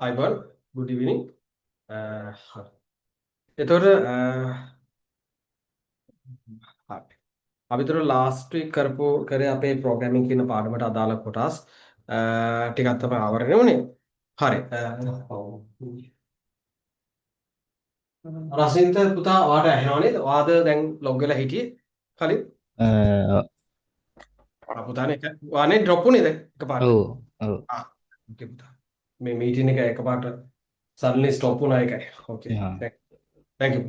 අයිබන් good evening. එතකොට හරි. අපි තුර last week කරේ අපේ programming කියන පාඩමට අදාළ කොටස් ටිකක් තමයි ආවරණය වුණේ. හරි. රසින්ත පුතා ඔයාට ඇහෙනව නේද? ඔයාද දැන් log වෙලා හිටියේ කලින්? පුතානේ ඔයානේ drop වුණේ දැන් එකපාරට. ඔව් ඔව් ආ okay පුතා. මේ meeting එක එකපාරට suddenly stop වුණා ඒකයි. Okay. හා Thank you.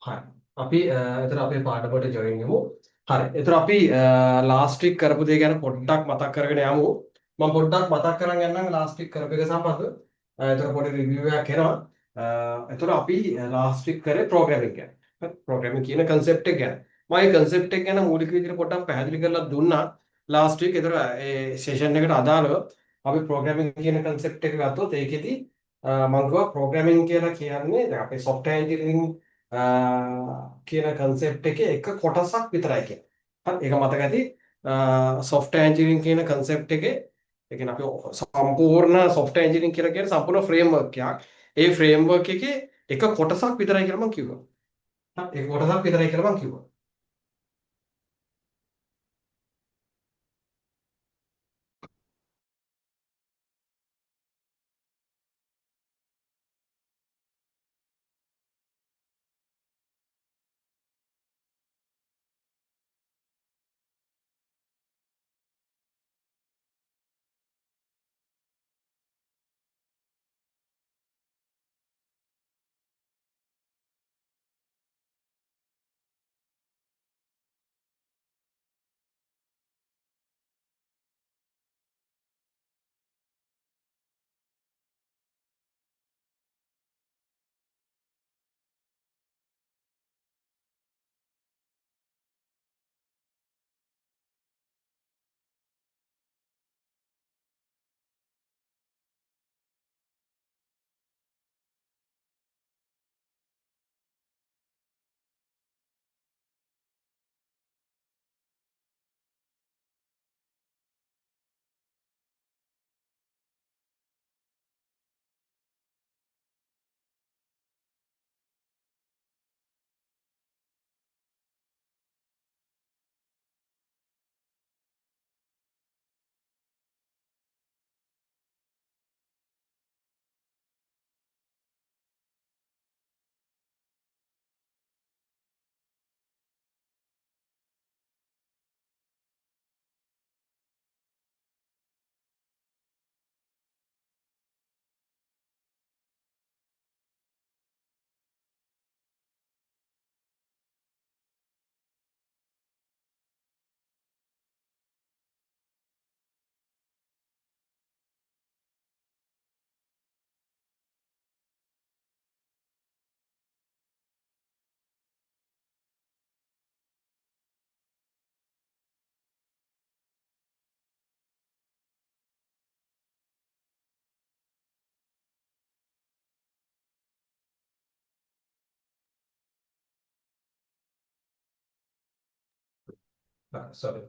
හරි. අපි එතන අපේ පාඩමට join වෙමු. හරි. එතන අපි last week කරපු දේ ගැන පොඩ්ඩක් මතක් කරගෙන යමු. මම පොඩ්ඩක් මතක් කරන් යන්නම් last week කරපු එක සම්බන්ධව. එතන පොඩි review එකක් එනවා. එතන අපි last week කරේ programming ගැන. programming කියන concept එක ගැන. මම මේ concept එක ගැන මූලික විදිහට පොඩ්ඩක් පැහැදිලි කරලා දුන්නා last week. එතන ඒ session එකට අදාළව අපි programming කියන concept එක ගත්තොත් ඒකෙදි මම කිව්වා programming කියලා කියන්නේ දැන් අපේ software engineering කියන concept එකේ එක කොටසක් විතරයි කියන්නේ. හරි ඒක මතක ඇති. software engineering කියන concept එකේ ඒ කියන්නේ අපි සම්පූර්ණ software engineering කියලා කියන්නේ සම්පූර්ණ framework එකක්. ඒ framework එකේ එක කොටසක් විතරයි කියලා මම කිව්වා. හරි ඒක කොටසක් විතරයි කියලා මම කිව්වා. sorry.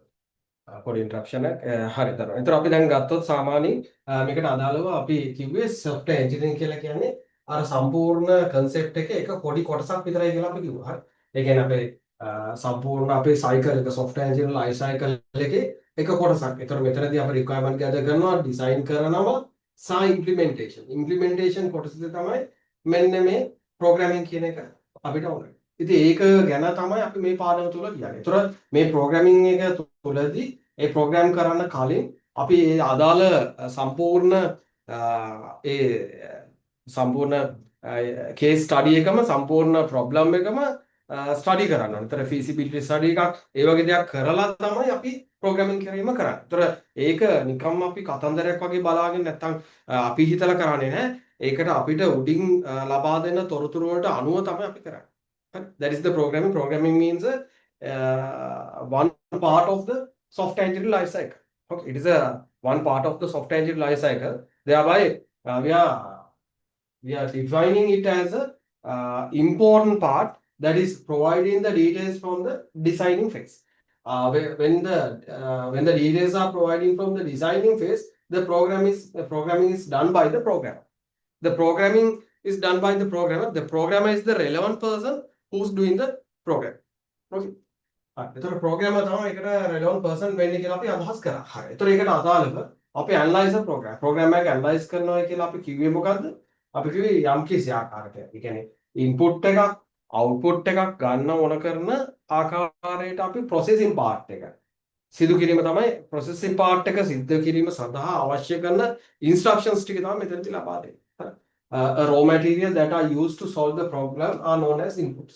පොඩි ඉන්ටරප්ෂන් එකක්. හරි දරුවා. එතකොට අපි දැන් ගත්තොත් සාමාන්‍යයෙන් මේකට අදාළව අපි කිව්වේ software engineering කියලා කියන්නේ අර සම්පූර්ණ concept එකේ එක පොඩි කොටසක් විතරයි කියලා අපි කිව්වා. හරි. ඒ කියන්නේ අපේ සම්පූර්ණ අපේ cycle එක software engineering life cycle එකේ එක කොටසක්. එතකොට මෙතනදී අපි requirement gather කරනවා, design කරනවා සහ implementation. implementation කොටසද තමයි මෙන්න මේ programming කියන එක අපිට ඕනේ. ඉතින් ඒක ගැන තමයි අපි මේ පාඩම තුල කියන්නේ. ඒතර මේ programming එක තුලදී ඒ program කරන්න කලින් අපි ඒ අදාළ සම්පූර්ණ ඒ සම්පූර්ණ case study එකම සම්පූර්ණ problem එකම study කරන්න ඕනේ. ඒතර feasibility study එකක් ඒ වගේ දෙයක් කරලා තමයි අපි programming කිරීම කරන්නේ. ඒතර ඒක නිකම්ම අපි කතන්දරයක් වගේ බලාගෙන නැත්තම් අපි හිතලා කරන්නේ නැහැ. ඒකට අපිට උඩින් ලබා දෙන තොරතුරු වලට අනුව තමයි අපි කරන්නේ. That is the programming. Programming means one part of the software engineering life cycle. Okay, it is a one part of the software engineering life cycle. Thereby, we are defining it as a important part that is providing the details from the designing phase. when the details are providing from the designing phase, the programming is done by the programmer. The programming is done by the programmer. The programmer is the relevant person who's doing the program. Okay. එතකොට programmer තමයි ඒකට relevant person වෙන්නේ කියලා අපි අදහස් කරා. හරි. එතකොට ඒකට අදාළව අපි analyzer program එක analyze කරනවා කියලා අපි කිව්වේ මොකද්ද? අපි කිව්වේ යම්කිසි ආකාරයකට. ඒ කියන්නේ input එකක් output එකක් ගන්න ඕන කරන ආකාරයට අපි processing part එක සිදු කිරීම තමයි processing part එක සිද්ධ කිරීම සඳහා අවශ්‍ය කරන instructions ටික තමයි මෙතනදී ලබා දෙන්නේ. Raw material that are used to solve the problem are known as inputs.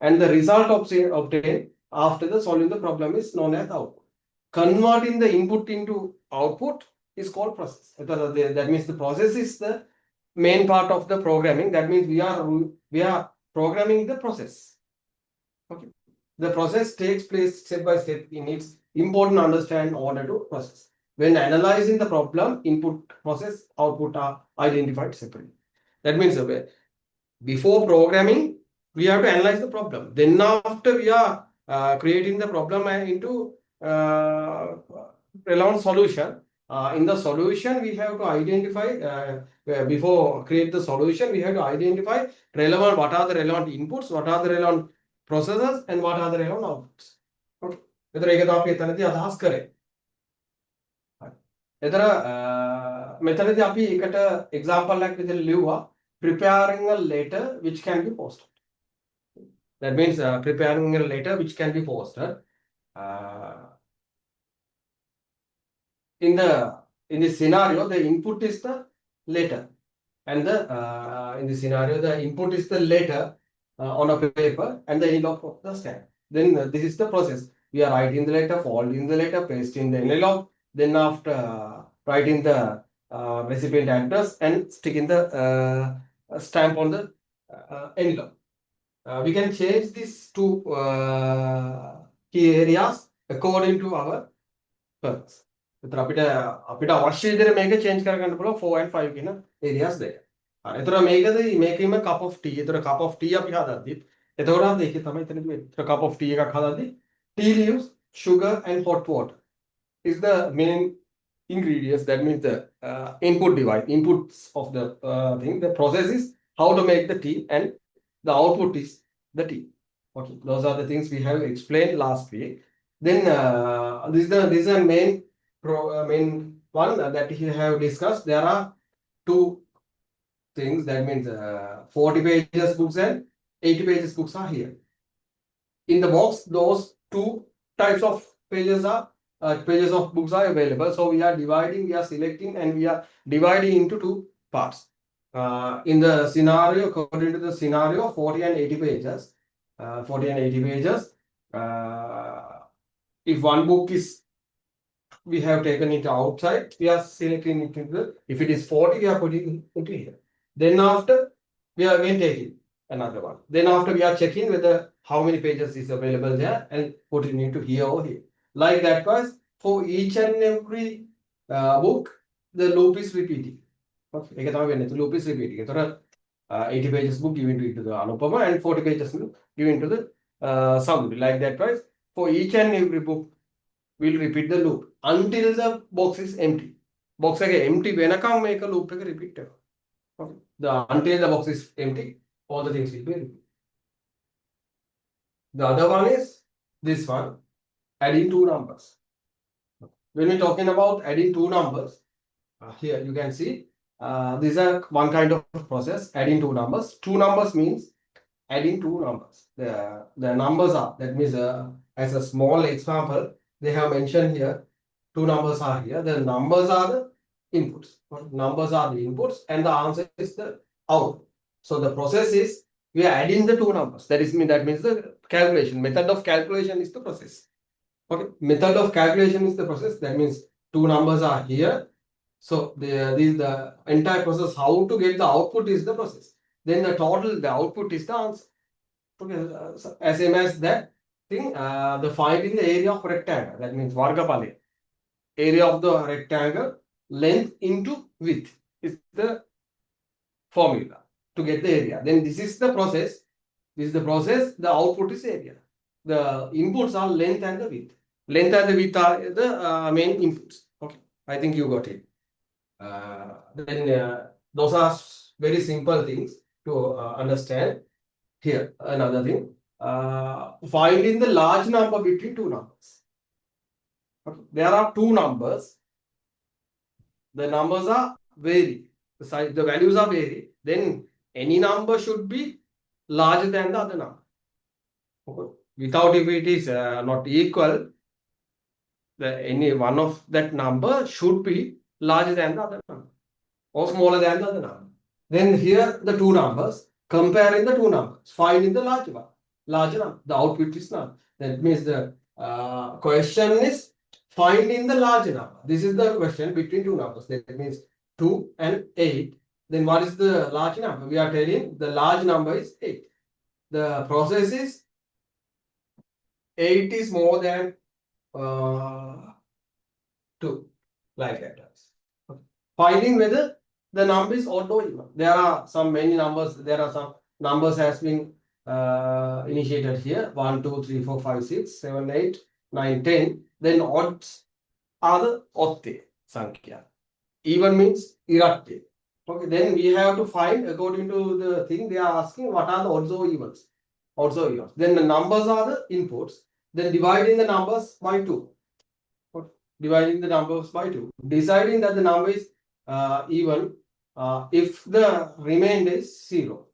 And the result obtained after the solving the problem is known as output. Converting the input into output is called process. That means the process is the main part of the programming. That means we are programming the process. Okay. The process takes place step by step. It needs important to understand in order to process. When analyzing the problem, input, process, output are identified separately. That means before programming, we have to analyze the problem. Then after we are creating the problem into relevant solution. In the solution, we have to identify, before create the solution, we have to identify what are the relevant inputs, what are the relevant processes, and what are the relevant outputs. Okay. එතන ඒක තමයි එතනදී අදහස් කරේ. එතන මෙතනදී අපි එකට example එකක් විදිහට ලියුවා preparing a letter which can be posted. That means preparing a letter which can be posted. In this scenario, the input is the letter, and in the scenario, the input is the letter on a paper, and the envelope of the stamp. Then this is the process. We are writing the letter, folding the letter, pasting the envelope. Then after writing the recipient address and sticking the stamp on the envelope. We can change these two key areas according to our purpose. එතන අපිට අවශ්‍ය විදිහට මේක change කරගන්න පුළුවන් 4 and 5 කියන areas දෙක. හරි. එතන මේකෙම cup of tea. එතන cup of tea අපි හදද්දි එතකොට ඒකේ තමයි එතනදී වෙන්නේ. එතන cup of tea එකක් හදද්දි tea leaves, sugar and hot water is the main ingredients. That means the inputs of the thing. The process is how to make the tea, and the output is the tea. Okay, those are the things we have explained last week. Then this is the main one that we have discussed. There are two things. That means 40 pages books and 80 pages books are here. In the box, those two types of pages of books are available. So we are selecting, and we are dividing into two parts. In the scenario, according to the scenario, 40 and 80 pages. If one book is, we have taken it outside, we are selecting it into if it is 40, we are putting it into here. Then after, we are again taking another one. Then after, we are checking whether how many pages is available there and putting it into here or here. Like that was for each and every book, the loop is repeating. Okay, ඒක තමයි වෙන්නේ. The loop is repeating. එතකොට 80 pages book given to the Anupama and 40 pages given to the Samudi. Like that twice. For each and every book, we'll repeat the loop until the box is empty. Box එක empty වෙනකම් මේක loop එක repeat කරනවා. Okay. Until the box is empty, all the things will be repeated. The other one is this one, adding two numbers. When we're talking about adding two numbers, here you can see this is one kind of process, adding two numbers. Two numbers means adding two numbers. The numbers are, that means as a small example, they have mentioned here, two numbers are here. The numbers are the inputs. Numbers are the inputs, and the answer is the output. So the process is, we are adding the two numbers. That means the calculation. Method of calculation is the process. Okay. Method of calculation is the process. That means two numbers are here. So the entire process, how to get the output is the process. Then the output is the answer. Okay. So as same as that thing, the finding the area of rectangle. That means vargapale. Area of the rectangle, length into width is the formula to get the area. Then this is the process. This is the process. The output is area. The inputs are length and the width. Length and the width are the main inputs. Okay, I think you got it. Then those are very simple things to understand. Here, another thing. Finding the large number between two numbers. Okay. There are two numbers. The numbers are vary. The size, the values are vary. Then any number should be larger than the other number. Okay. Without if it is not equal, any one of that number should be larger than the other number or smaller than the other number. Then here the two numbers, comparing the two numbers, finding the larger one, larger number. The output is none. That means the question is finding the larger number. This is the question between two numbers. That means 2 and 8. Then what is the large number? We are telling the large number is 8. The process is 8 is more than 2, like that. Okay. Finding whether the number is odd or even. There are some many numbers. There are some numbers has been initiated here. 1, 2, 3, 4, 5, 6, 7, 8, 9, 10. Then odds are the otte sankhya. Even means iratte. Okay. Then we have to find according to the thing they are asking what are the odds or evens. Odds or evens. Then the numbers are the inputs. Then dividing the numbers by 2. Dividing the numbers by 2. Deciding that the number is even if the remainder is 0.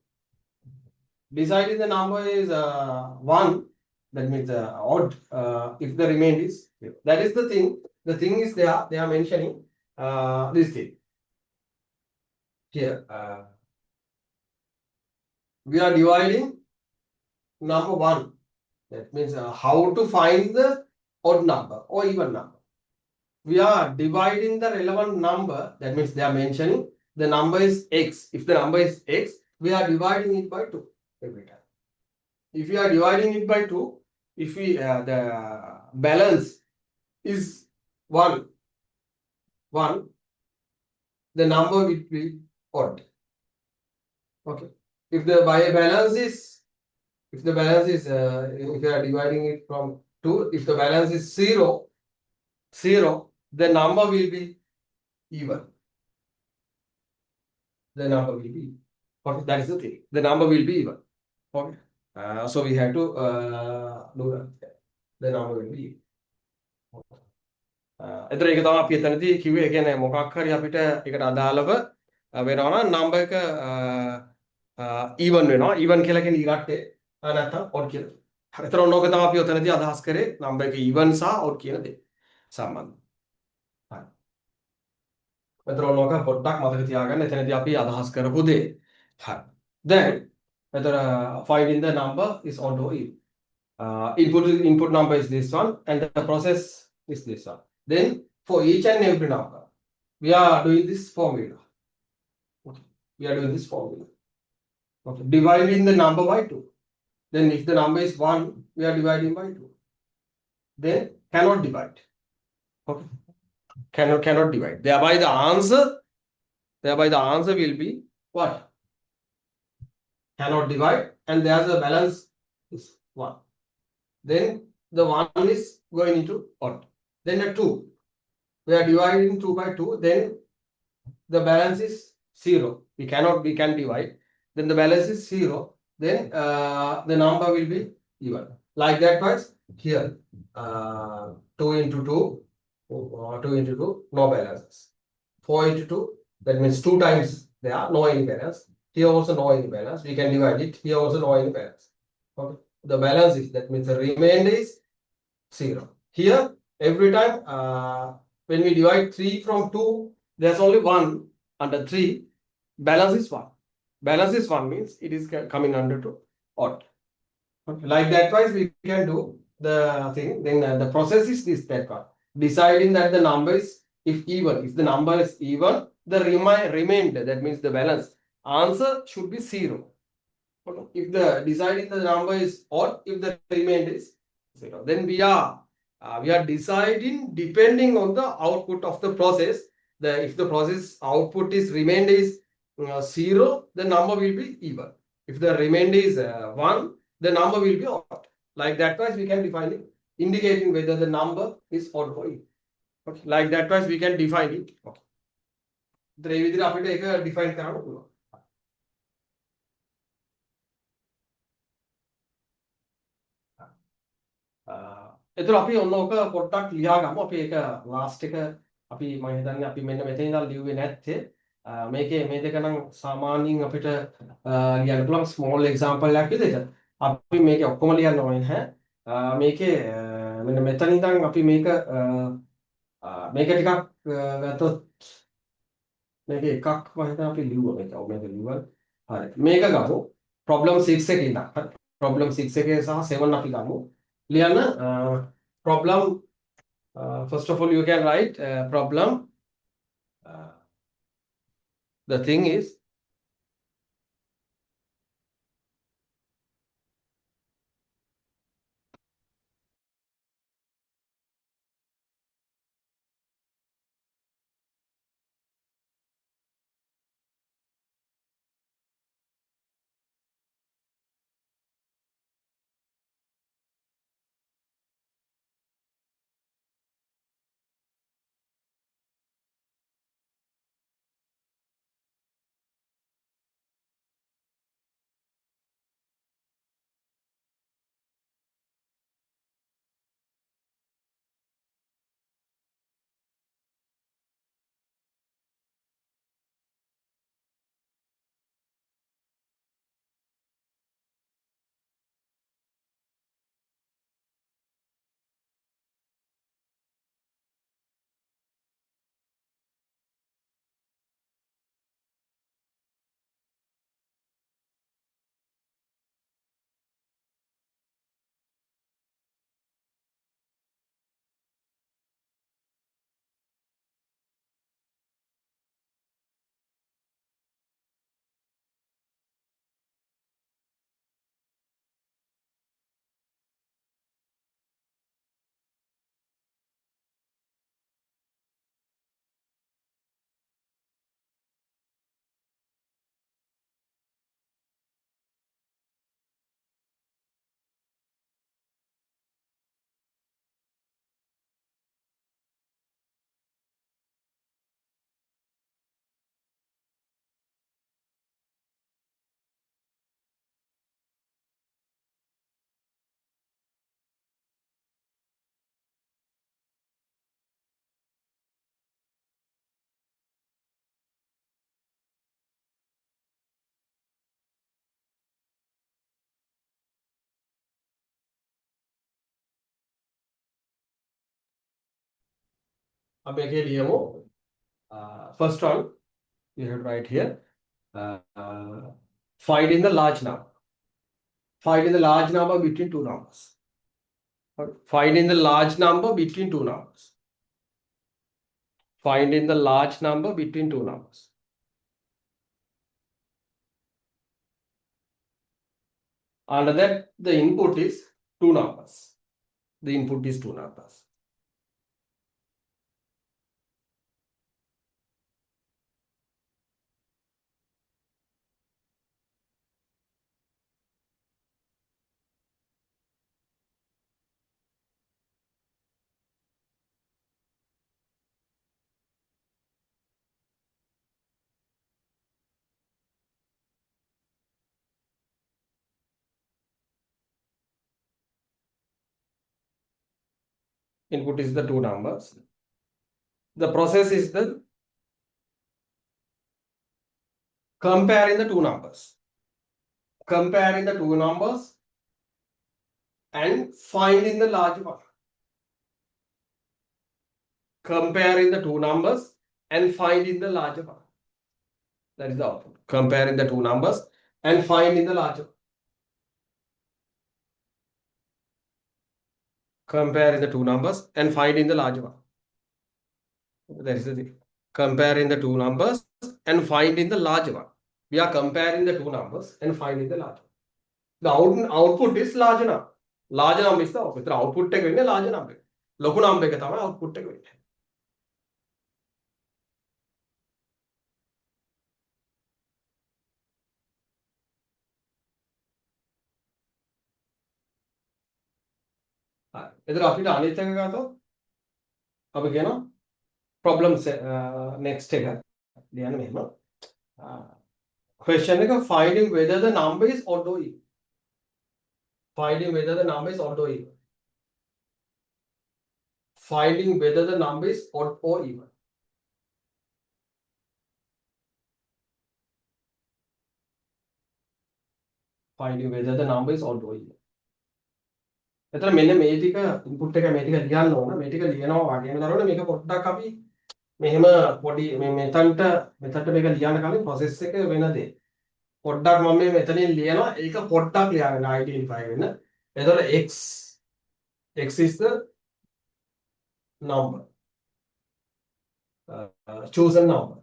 Deciding the number is 1, that means odd if the remainder is 0. That is the thing. The thing is they are mentioning this thing. Here we are dividing number 1. That means how to find the odd number or even number. We are dividing the relevant number. That means they are mentioning the number is x. If the number is x, we are dividing it by 2 every time. If we are dividing it by 2, if we the balance is 1, the number will be odd. Okay. If the balance is if you are dividing it from 2, if the balance is 0, the number will be even. The number will be even. Okay, that is the thing. The number will be even. Okay. So we have to do that. The number will be even. එතන ඒක තමයි අපි එතනදී කිව්වේ. ඒ කියන්නේ මොකක් හරි අපිට ඒකට අදාළව වෙනවා නම් නම්බර් එක even වෙනවා. even කියලා කියන්නේ ඊගට්ටේ නැත්නම් odd කියලා. හරි. ඒතර ඕක තමයි අපි ඔතනදී අදහස් කරේ නම්බර් එක even සහ odd කියන දේ සම්බන්ධ. හරි. ඒතර ඕක පොඩ්ඩක් මතක තියාගන්න. එතනදී අපි අදහස් කරපු දේ. හරි. Then ඒතර finding the number is odd or even. Input number is this one and the process is this one. Then for each and every number, we are doing this formula. Okay. We are doing this formula. Okay. Dividing the number by 2. Then if the number is 1, we are dividing by 2. Then cannot divide. Okay. Cannot divide. Thereby the answer will be what? Cannot divide, and there's a balance is 1. Then the 1 is going into odd. Then a 2. We are dividing 2 by 2. Then the balance is 0. We can divide. Then the balance is 0. Then the number will be even. Like that was here. 2 into 2. 2 into 2. No balances. 4 into 2. That means 2 times there are no any balance. Here also no any balance. We can divide it. Here also no any balance. Okay. The balance is, that means the remainder is 0. Here every time when we divide 3 from 2, there's only 1 under 3. Balance is 1. Balance is 1 means it is coming under to odd. Okay. Like that wise we can do the thing. Then the process is this, that one. Deciding that the number is if the number is even, the remainder, that means the balance, answer should be 0. Okay. If the deciding the number is odd, if the remainder is 0, then we are deciding depending on the output of the process. If the process output is remainder is 0, the number will be even. If the remainder is 1, the number will be odd. Like that wise we can define it indicating whether the number is odd or even. Okay. Like that wise we can define it. Okay. ඒ විදිහට අපිට ඒක define කරන්න පුළුවන්. එතකොට අපි ඔන්න ඔක පොඩ්ඩක් ලියා ගමු. අපි ඒක last එක අපි මම හිතන්නේ අපි මෙන්න මෙතන ඉඳන් ලිව්වේ නැත්තේ. මේකේ මේ දෙක නම් සාමාන්‍යයෙන් අපිට ලියන්න පුළුවන් small example එකක් විදිහට. අපි මේකේ ඔක්කොම ලියන්න ඕනේ නැහැ. මේකේ මෙන්න මෙතන ඉඳන් අපි මේක ටිකක් ගත්තොත් මේකේ එකක් මම හිතන්නේ අපි ලිව්වා මේක. ඔව් මේක ලිව්වා. හරි. මේක ගමු. problem 6 එකේ ඉඳන්. problem 6 එකේ සහ 7 අපි ගමු. ලියන්න problem first of all you can write problem the thing is අපි එකේ ලියමු. First one you have to write here find in the large number. Find in the large number between two numbers. Find in the large number between two numbers. Find in the large number between two numbers. Under that, the input is two numbers. The input is two numbers. Input is the two numbers. The process is the comparing the two numbers. Comparing the two numbers and finding the large one. Comparing the two numbers and finding the larger one. That is the output. Comparing the two numbers and finding the larger one. Comparing the two numbers and finding the larger one. That is the thing. Comparing the two numbers and finding the larger one. We are comparing the two numbers and finding the larger one. The output is larger number. Larger number is the output. The output එක වෙන්නේ larger number. ලොකු number එක තමයි output එක වෙන්නේ. එතකොට අපිට අනිත් එක ගත්තොත් අපි කියනවා problems next එක ලියන්න මෙහෙම. question එක finding whether the number is odd or even. Finding whether the number is odd or even. Finding whether the number is odd or even. Finding whether the number is odd or even. එතන මෙන්න මේ ටික input එක මේ ටික ලියන්න ඕන. මේ ටික ලියනවා වගේම දරවල මේක පොඩ්ඩක් අපි මෙහෙම පොඩි මේ මෙතනට මේක ලියන්න කලින් process එක වෙන දේ. පොඩ්ඩක් මම මේ මෙතනින් ලියනවා. ඒක පොඩ්ඩක් ලියාගන්න identify වෙන්න. එතකොට x is the number. Choose a number.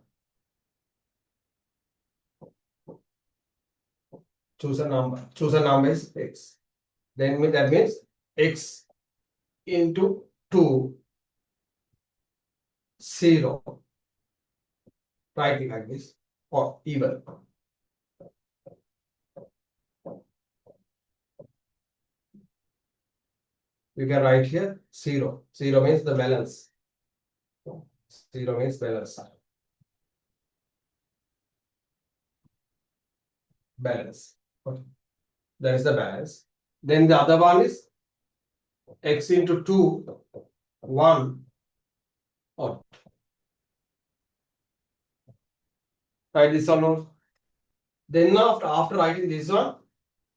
Choose a number. Choose a number is x. Then that means x into 2, 0. Write it like this or even. You can write here 0. 0 means the balance. 0 means balance. Balance. Okay. That is the balance. Then the other one is x into 2, 1 odd. Write this one out. Then after writing this one,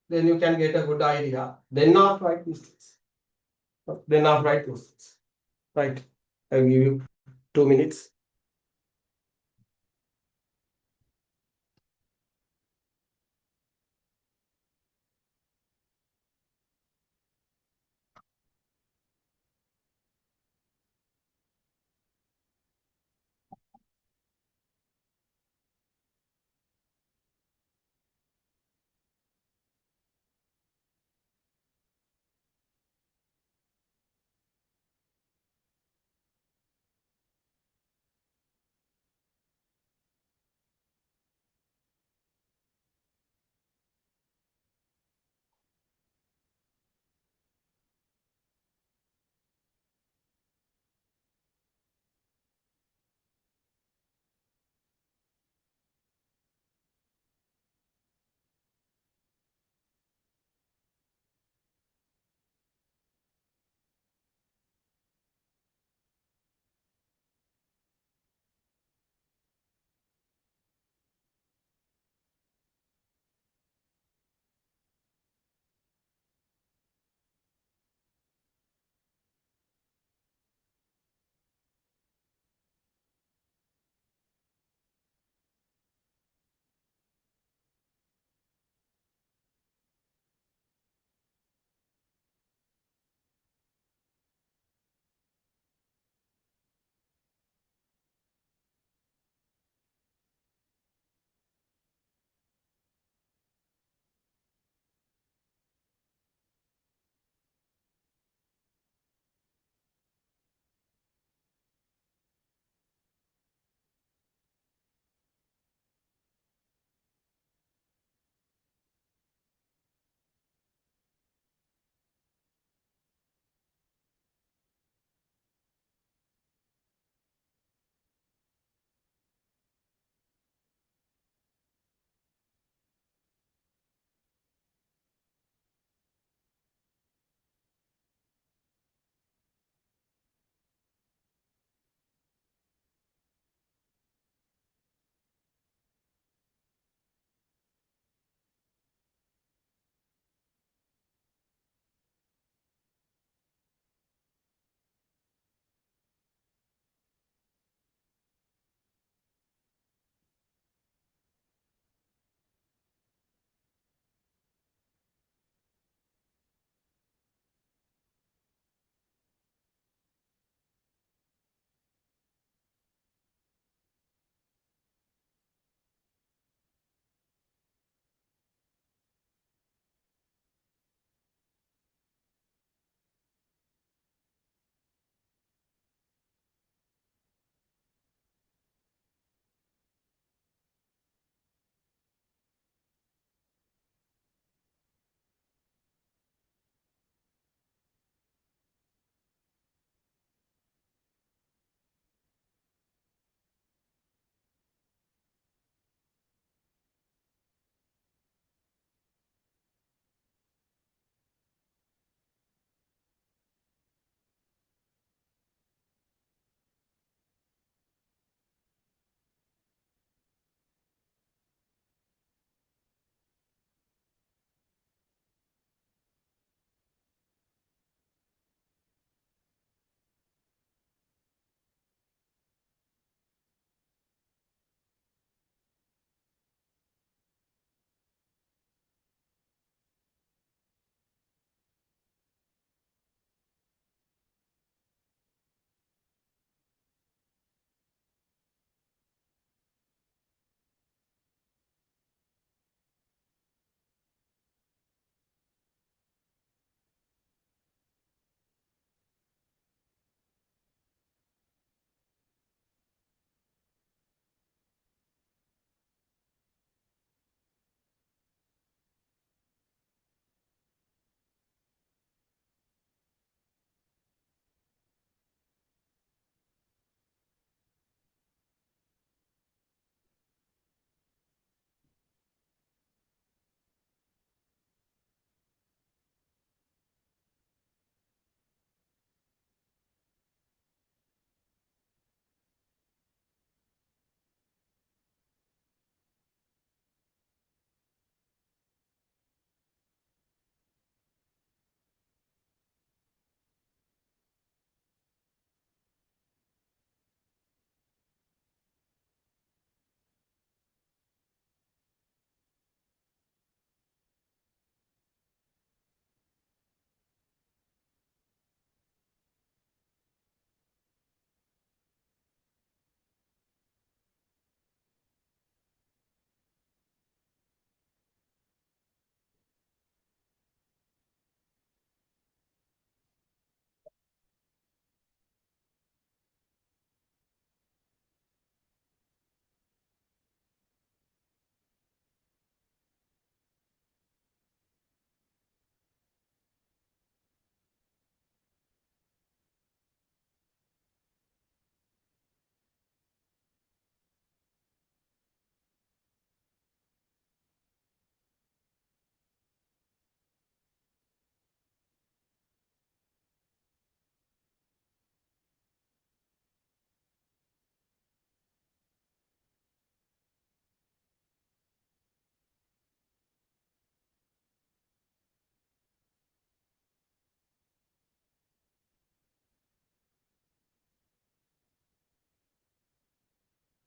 then you can get a good idea. Then after write these things. Then after write those things. Right. I will give you 2 minutes.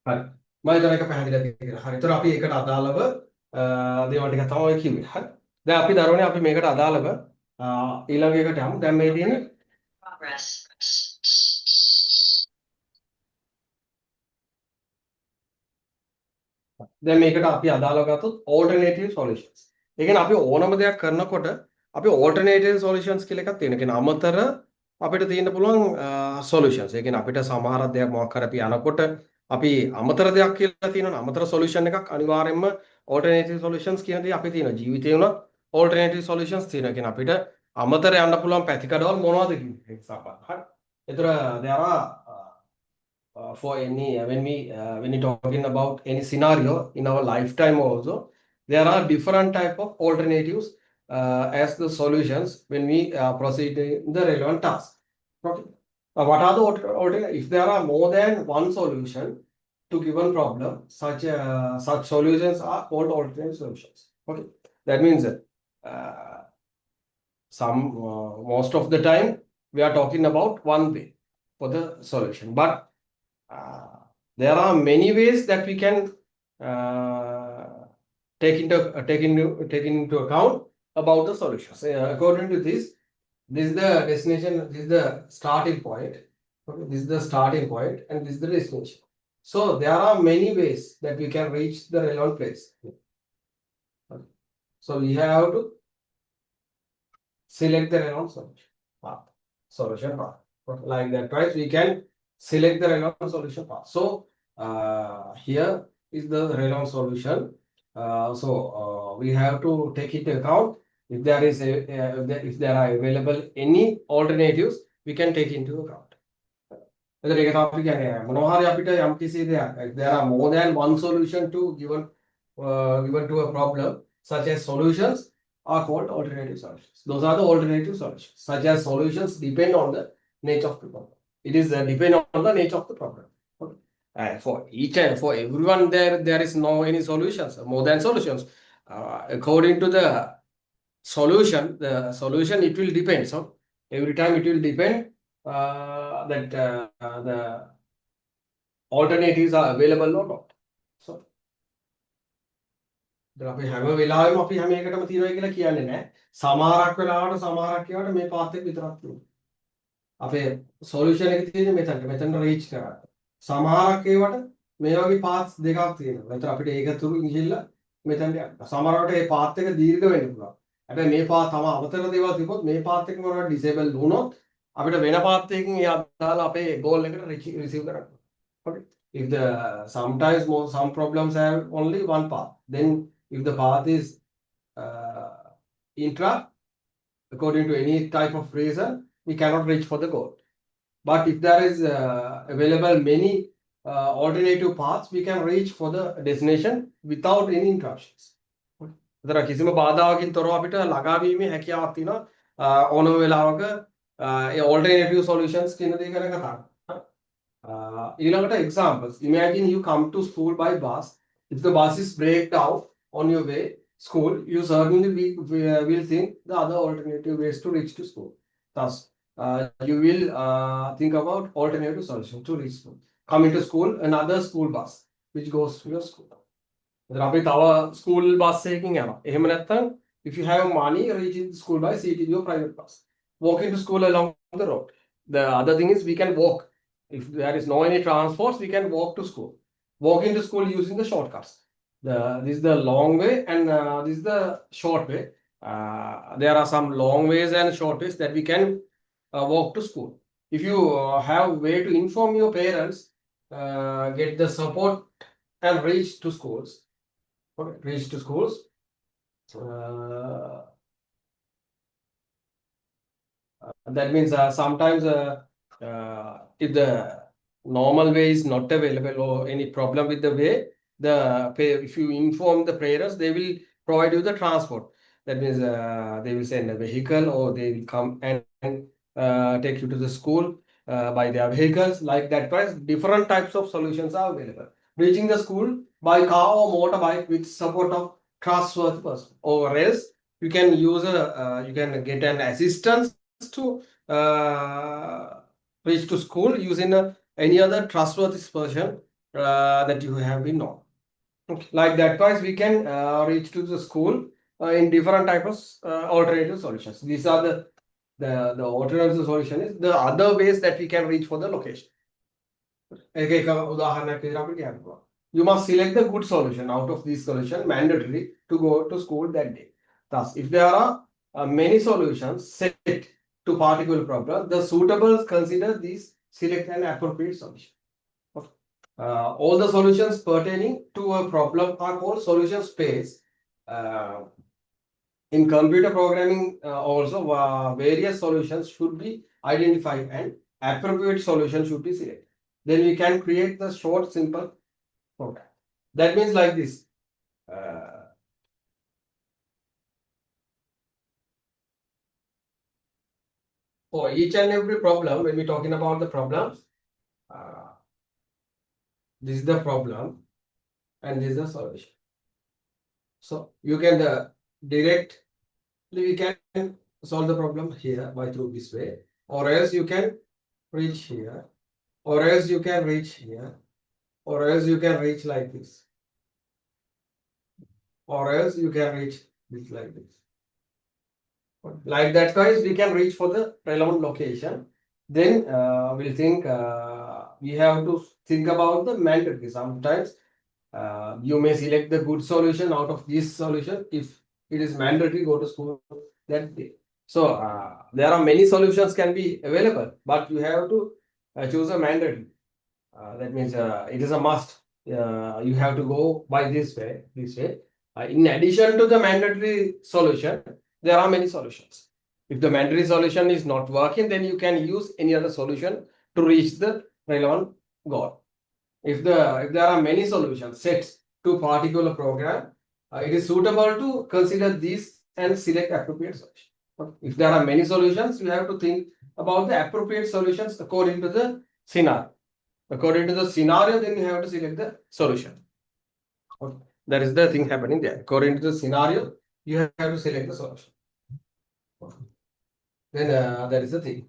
හරි. මම හිතන එක පැහැදිලි ඇති කියලා. හරි. ඒතර අපි ඒකට අදාළව දේවල් ටික තමයි ඔය කිව්වේ. හරි. දැන් අපි දරුවනේ අපි මේකට අදාළව ඊළඟ එකට යමු. දැන් මේ තියෙන දැන් මේකට අපි අදාළව ගත්තොත් alternative solutions. ඒ කියන්නේ අපි ඕනම දෙයක් කරනකොට අපි alternative solutions කියලා එකක් තියෙනවා. කියන්නේ අමතර අපිට තියෙන්න පුළුවන් solutions. ඒ කියන්නේ අපිට සමහර දෙයක් මොකක් හරි අපි යනකොට අපි අමතර දෙයක් කියලා තියෙනවනේ. අමතර solution එකක් අනිවාර්යයෙන්ම alternative solutions කියන දේ අපි තියෙනවා. ජීවිතේ උනත් alternative solutions තියෙනවා. ඒ කියන්නේ අපිට අමතර යන්න පුළුවන් පැතිකඩවල් මොනවද කියන්නේ සම්බන්ධ. හරි. ඒතර there are for any when we talking about any scenario in our lifetime also there are different type of alternatives as the solutions when we proceed in the relevant task. Okay. What are the if there are more than one solution to given problem, such solutions are called alternative solutions. Okay, that means most of the time we are talking about one way for the solution, but there are many ways that we can take into account about the solutions. According to this is the destination, this is the starting point. Okay, this is the starting point, and this is the destination. So there are many ways that we can reach the relevant place. Okay. So we have to select the relevant solution path. Okay. Like that, right? We can select the relevant solution path. So here is the relevant solution. We have to take into account if there is if there are available any alternatives, we can take into account. එතකොට ඒක තමයි අපි කියන්නේ මොනවා හරි අපිට යම් කිසි දෙයක් if there are more than one solution to given to a problem, such as solutions are called alternative solutions. Those are the alternative solutions. Such as solutions depend on the nature of the problem. It is depend on the nature of the problem. Okay. And for each and for everyone there is no any solutions, more than solutions. According to the solution it will depend. So every time it will depend that the alternatives are available or not. So දැන් අපි හැම වෙලාවෙම අපි හැම එකටම තියනවා කියලා කියන්නේ නැහැ. සමහරක් වෙලාවට සමහරක් ඒවාට මේ පාත් එක විතරක් තියෙනවා. අපේ සොලියුෂන් එක තියෙන්නේ මෙතනට රීච් කරන්න. සමහරක් ඒවාට මේ වගේ පාත්ස් දෙකක් තියෙනවා. ඒතර අපිට ඒක තුරු ගිහිල්ලා මෙතනට යන්න. සමහරවට මේ පාත් එක දීර්ඝ වෙන්න පුළුවන්. හැබැයි මේ පාත් තම අමතර දේවල් තිබ්බොත් මේ පාත් එක මොනවද ඩිසේබල් වුණොත් අපිට වෙන පාත් එකකින් එයා දාලා අපේ ගෝල් එකට රිසීව් කරන්න. Okay. If the sometimes some problems have only one path, then if the path is intra, according to any type of reason, we cannot reach for the goal. But if there is available many alternative paths, we can reach for the destination without any interruptions. ඒතර කිසිම බාධාවකින් තොරව අපිට ළඟා වීමේ හැකියාවක් තියෙනවා ඕනම වෙලාවක ඒ alternative solutions කියන දේ ගැන කතා කරනවා. ඊළඟට examples. Imagine you come to school by bus. If the bus is break down on your way school, you certainly will think the other alternative ways to reach to school. Thus, you will think about alternative solution to reach school. Coming to school, another school bus which goes to your school. අපි තව school bus එකකින් යනවා. එහෙම නැත්නම් if you have money, reaching the school by seating your private bus. Walking to school along the road. The other thing is we can walk. If there is no any transports, we can walk to school. Walking to school using the shortcuts. This is the long way and this is the short way. There are some long ways and short ways that we can walk to school. If you have way to inform your parents, get the support and reach to schools. Okay, reach to schools. That means sometimes if the normal way is not available or any problem with the way, if you inform the parents, they will provide you the transport. That means they will send a vehicle or they will come and take you to the school by their vehicles. Like that, right? Different types of solutions are available. Reaching the school by car or motorbike with support of trustworthy person, or else you can use you can get an assistance to reach to school using any other trustworthy person that you have been known. Okay. Like that twice we can reach to the school in different types of alternative solutions. These are the alternative solution is the other ways that we can reach for the location. You must select the good solution out of this solution mandatory to go to school that day. Thus, if there are many solutions set to particular problem, the suitable consider these select an appropriate solution. All the solutions pertaining to a problem are called solution space. In computer programming, also various solutions should be identified and appropriate solution should be selected. Then we can create the short, simple program. That means like this. For each and every problem, when we're talking about the problems, this is the problem and this is the solution. So you can directly we can solve the problem here by through this way, or else you can reach here, or else you can reach here, or else you can reach like this, or else you can reach this like this. Like that twice we can reach for the relevant location. Then we'll think we have to think about the mandatory. Sometimes you may select the good solution out of this solution if it is mandatory go to school that day. So there are many solutions can be available, but you have to choose a mandatory. That means it is a must. You have to go by this way. In addition to the mandatory solution, there are many solutions. If the mandatory solution is not working, then you can use any other solution to reach the relevant goal. If there are many solutions set to particular program, it is suitable to consider these and select appropriate solution. If there are many solutions, you have to think about the appropriate solutions according to the scenario. According to the scenario, then you have to select the solution. That is the thing happening there. According to the scenario, you have to select the solution. Then that is the thing.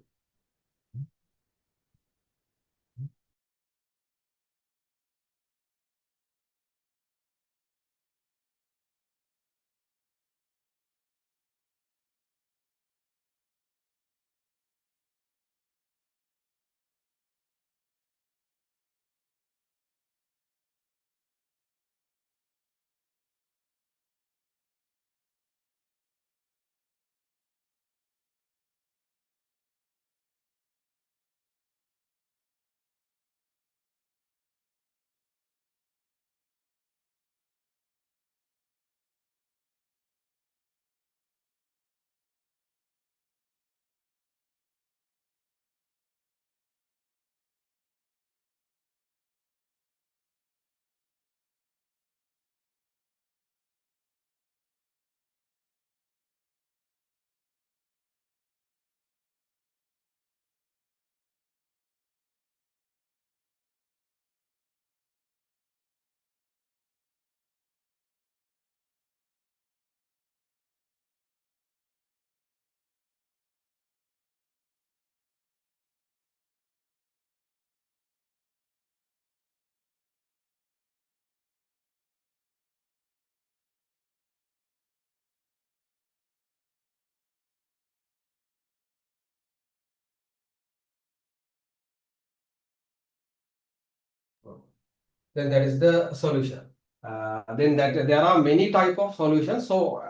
Then that is the solution. Then that there are many type of solutions. So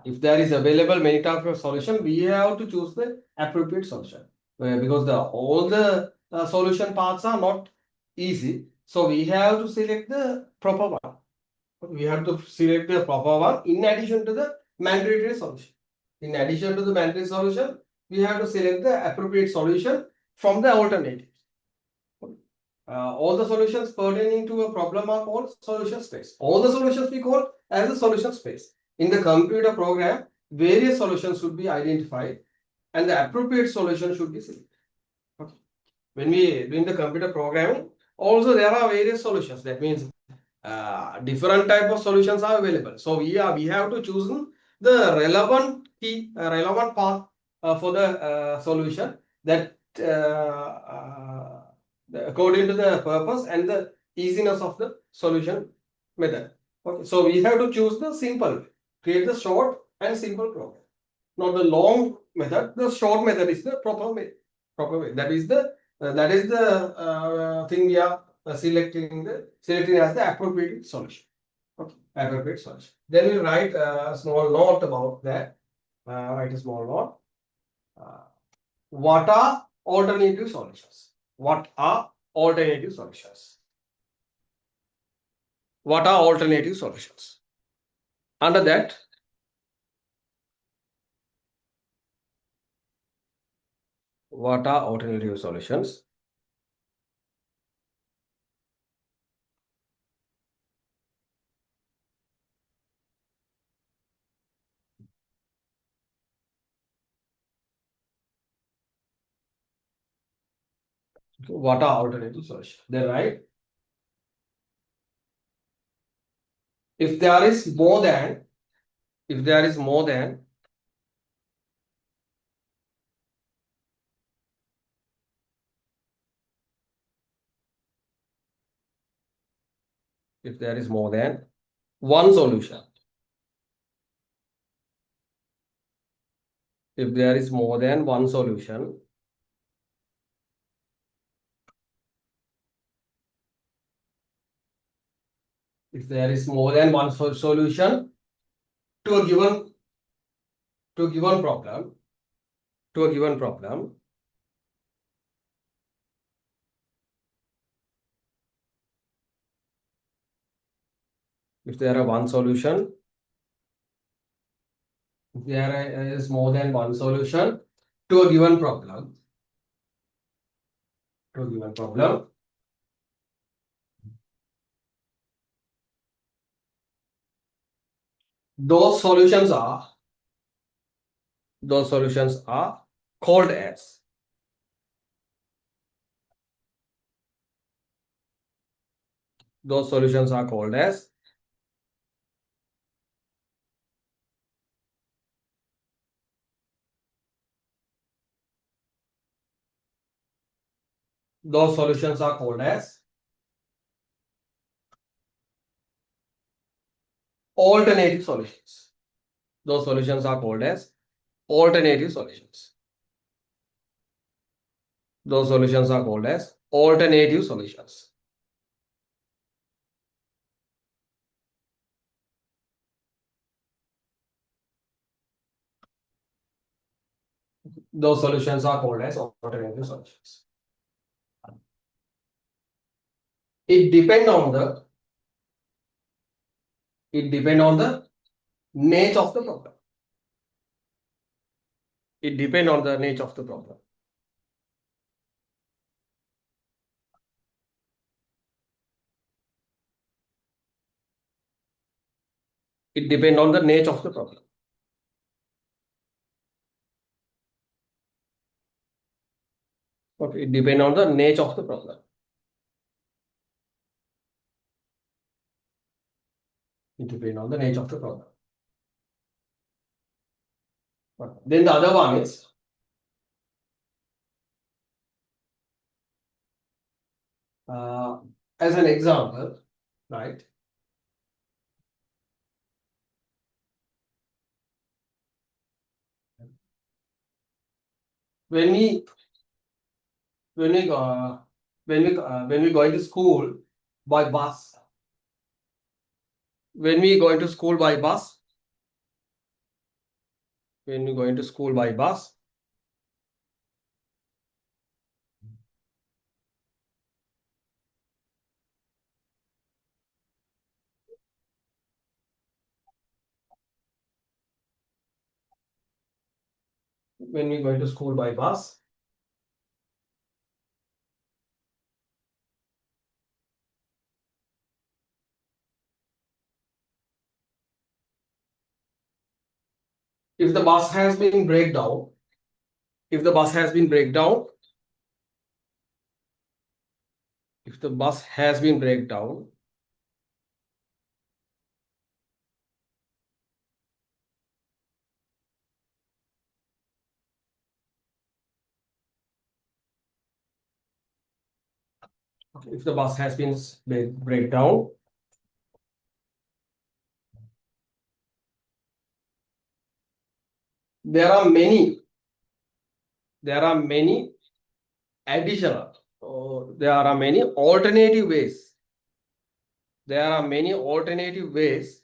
if there is available many type of solution, we have to choose the appropriate solution because all the solution paths are not easy. So we have to select the proper one. We have to select the proper one in addition to the mandatory solution. In addition to the mandatory solution, we have to select the appropriate solution from the alternative. All the solutions pertaining to a problem are called solution space. All the solutions we call as a solution space. In the computer program, various solutions should be identified and the appropriate solution should be selected. Okay. When we doing the computer programming, also there are various solutions. That means different type of solutions are available. So we have to choose the relevant key, relevant path for the solution that according to the purpose and the easiness of the solution method. Okay, so we have to choose the simple, create the short and simple problem, not the long method. The short method is the proper way. Proper way. That is the thing we are selecting as the appropriate solution. Okay, appropriate solution. Then we write a small note about that. Write a small note. What are alternative solutions? What are alternative solutions? What are alternative solutions? Under that, what are alternative solutions? What are alternative solutions? Then right. If there is more than, if there is more than if there is more than one solution, if there is more than one solution, if there is more than one solution to a given to a given problem, to a given problem, if there are one solution, if there is more than one solution to a given problem, to a given problem, those solutions are those solutions are called as those solutions are called as those solutions are called as alternative solutions. Those solutions are called as alternative solutions. Those solutions are called as alternative solutions. Those solutions are called as alternative solutions. It depends on the nature of the problem. It depends on the nature of the problem. It depends on the nature of the problem. Okay, it depends on the nature of the problem. It depends on the nature of the problem. Then the other one is as an example, right? When we when we when we going to school by bus, when we going to school by bus, when we going to school by bus, when we going to school by bus, if the bus has been break down, if the bus has been break down, if the bus has been break down, If the bus has been breakdown, there are many additional, there are many alternative ways. There are many alternative ways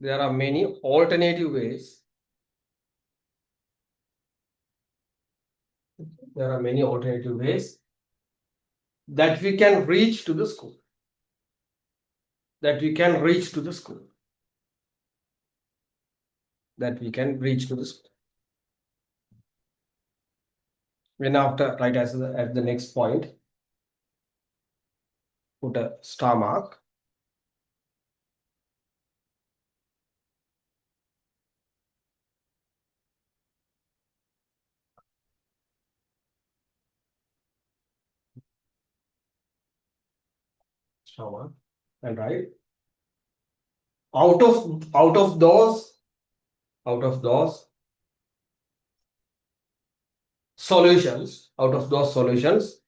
there are many alternative ways there are many alternative ways that we can reach to the school that we can reach to the school that we can reach to the school. Then after, right, as at the next point, put a star mark. Star mark. And write out of those solutions, out of those solutions,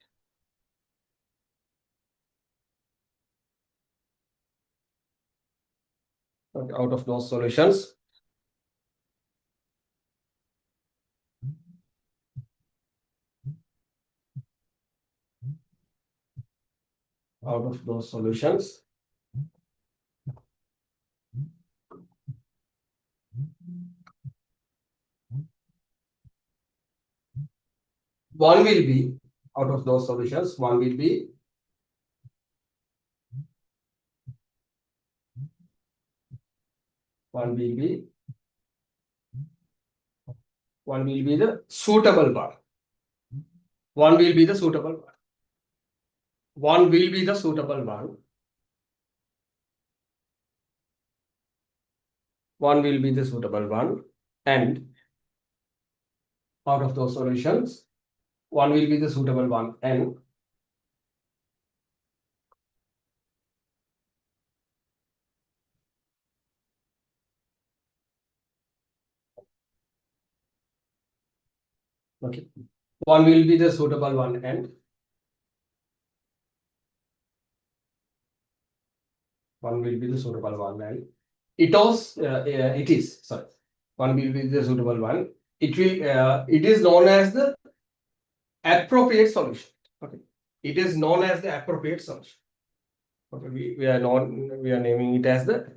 out of those solutions, out of those solutions, one will be, out of those solutions, one will be the suitable one. One will be the suitable one. One will be the suitable one. One will be the suitable one. And out of those solutions, one will be the suitable one. And okay, one will be the suitable one. And one will be the suitable one. And it is, sorry, one will be the suitable one. It is known as the appropriate solution. Okay, it is known as the appropriate solution. Okay, we are naming it as the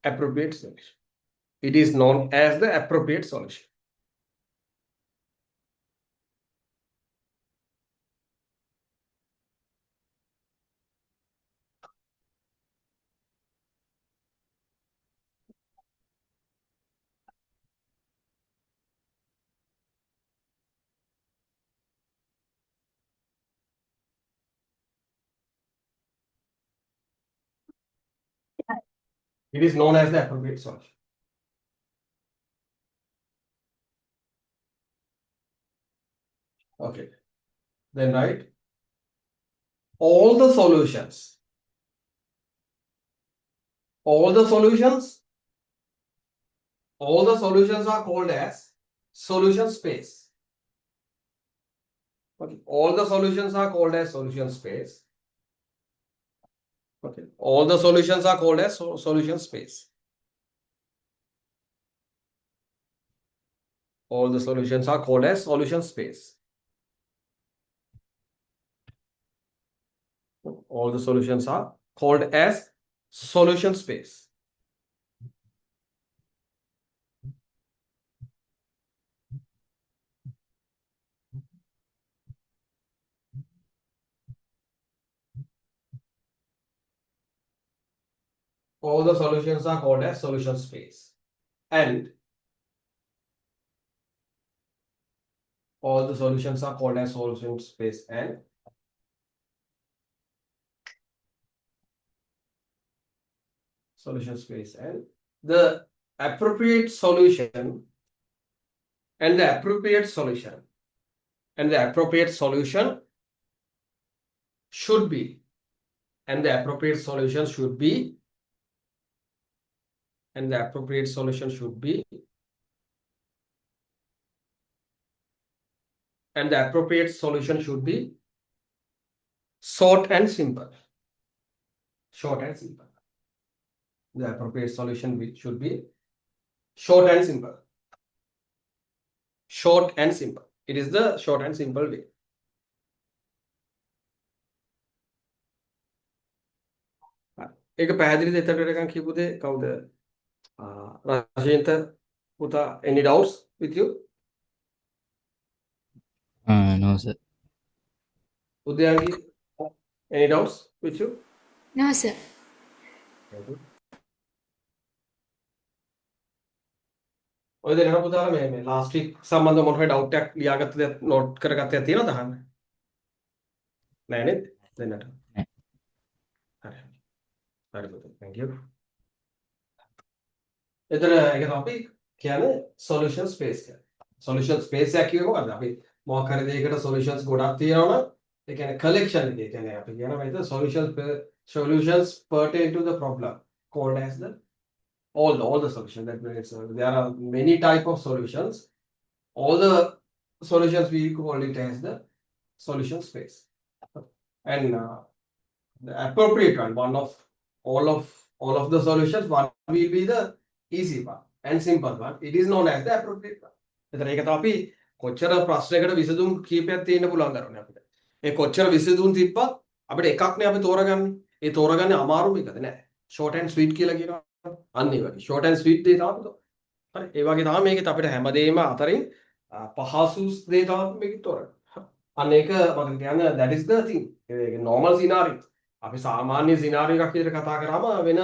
appropriate solution. It is known as the appropriate solution. It is known as the appropriate solution. Okay, then write all the solutions. All the solutions are called as solution space. Okay, all the solutions are called as solution space. Okay, all the solutions are called as solution space. All the solutions are called as solution space. All the solutions are called as solution space. All the solutions are called as solution space. And all the solutions are called as solution space and solution space. And the appropriate solution and the appropriate solution and the appropriate solution should be and the appropriate solution should be and the appropriate solution should be and the appropriate solution should be short and simple. Short and simple. The appropriate solution should be short and simple. Short and simple. It is the short and simple way. ඒක පැහැදිලිද එතනට නිකන් කියපු දේ කවුද? රජේන්ත පුතා, any doubts with you? No, sir. Udyangi, any doubts with you? No, sir. ඔය දෙන්න පුතාලා මේ last week සම්බන්ධව මොන හරි doubt එකක් ලියාගත්ත දේ note කරගත්ත එකක් තියෙනවද අහන්න? නෑ නේද? දෙන්නට. හරි. හරි පුතා. Thank you. එතන ඒක තමයි කියන්නේ solution space එක. Solution space එක කිව්වෙ මොකද්ද? අපි මොකක් හරි දෙයකට solutions ගොඩක් තියෙනවනම් ඒ කියන්නේ collection එකේ කියන්නේ අපි කියනවා මේක solutions pertain to the problem called as the all the solutions. That means there are many type of solutions. All the solutions we call it as the solution space, and the appropriate one of all of the solutions, one will be the easy one and simple one. It is known as the appropriate one. එතන ඒක තමයි අපි කොච්චර ප්‍රශ්නයකට විසඳුම් කීපයක් තියෙන්න පුළුවන් කරන්නේ අපිට. ඒ කොච්චර විසඳුම් තිබ්බත් අපිට එකක් නේ අපි තෝරගන්නේ. ඒ තෝරගන්නේ අමාරුම එකද නෑ. short and sweet කියලා කියනවා. අන්න ඒ වගේ short and sweet දේ තමයි. හරි. ඒ වගේ තමයි මේකෙත් අපිට හැමදේම අතරින් පහසු දේ තමයි මේකෙත් තෝරගන්න. අන්න ඒක මම කියන්නේ that is the thing. ඒක normal scenario. අපි සාමාන්‍ය scenario එකක් විදිහට කතා කරාම වෙන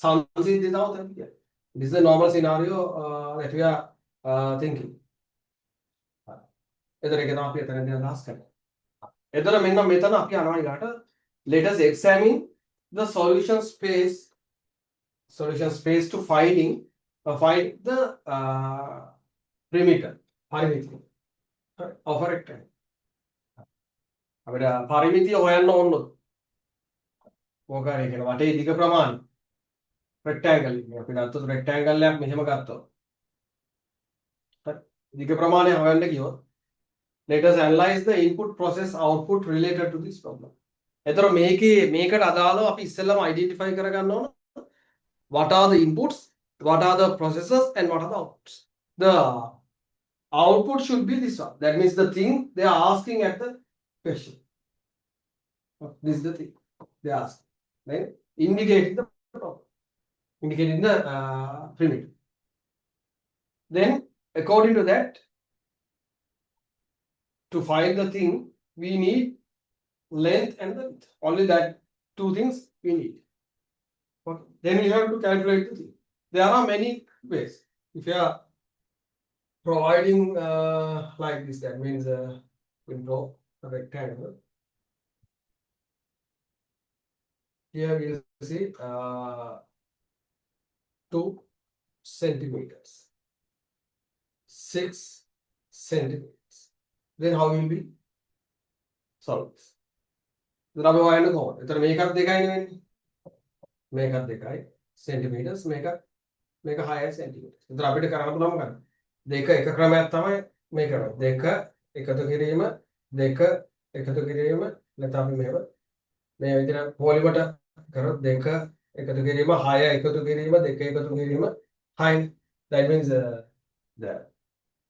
සංසිද්ධි තමයි කියන්නේ. This is the normal scenario that we are thinking. එතන ඒක තමයි අපි එතනදී අදහස් කරන්නේ. එතන මෙන්න මෙතන අපි යනවා ඊට let us examine the solution space to find the perimeter පරිමිතිය of a rectangle. අපිට පරිමිතිය හොයන්න ඕනොත් මොකක් හරි කියන වටේ දිග ප්‍රමාණය rectangle එක අපි ගත්තොත් rectangle එකක් මෙහෙම ගත්තොත් හරි දිග ප්‍රමාණය හොයන්න ගියොත් let us analyze the input process output related to this problem. එතකොට මේකට අදාළව අපි ඉස්සෙල්ලාම identify කරගන්න ඕන what are the inputs, what are the processes, and what are the outputs. The output should be this one. That means the thing they are asking at the question. This is the thing they ask. Right? Indicating the problem, indicating the primitive. Then, according to that, to find the thing, we need length and the width. Only that two things we need. Okay. Then we have to calculate the thing. There are many ways. If you are providing like this, that means we draw a rectangle. Here we will see 2 centimeters, 6 centimeters. Then how will we solve this? then අපි හොයන්න කොහොමද? එතන මේකත් දෙකයිනේ වෙන්නේ. මේකත් දෙකයි centimeters මේක 6 centimeters. එතන අපිට කරන්න පුළුවන් මොකක්ද? දෙක එක ක්‍රමයක් තමයි මේ කරන්නේ. දෙක එකතු කිරීම නැත්නම් අපි මේව මේ විදිහට පොලිමට කරොත් දෙක එකතු කිරීම 6 එකතු කිරීම දෙක එකතු කිරීම 6. That means the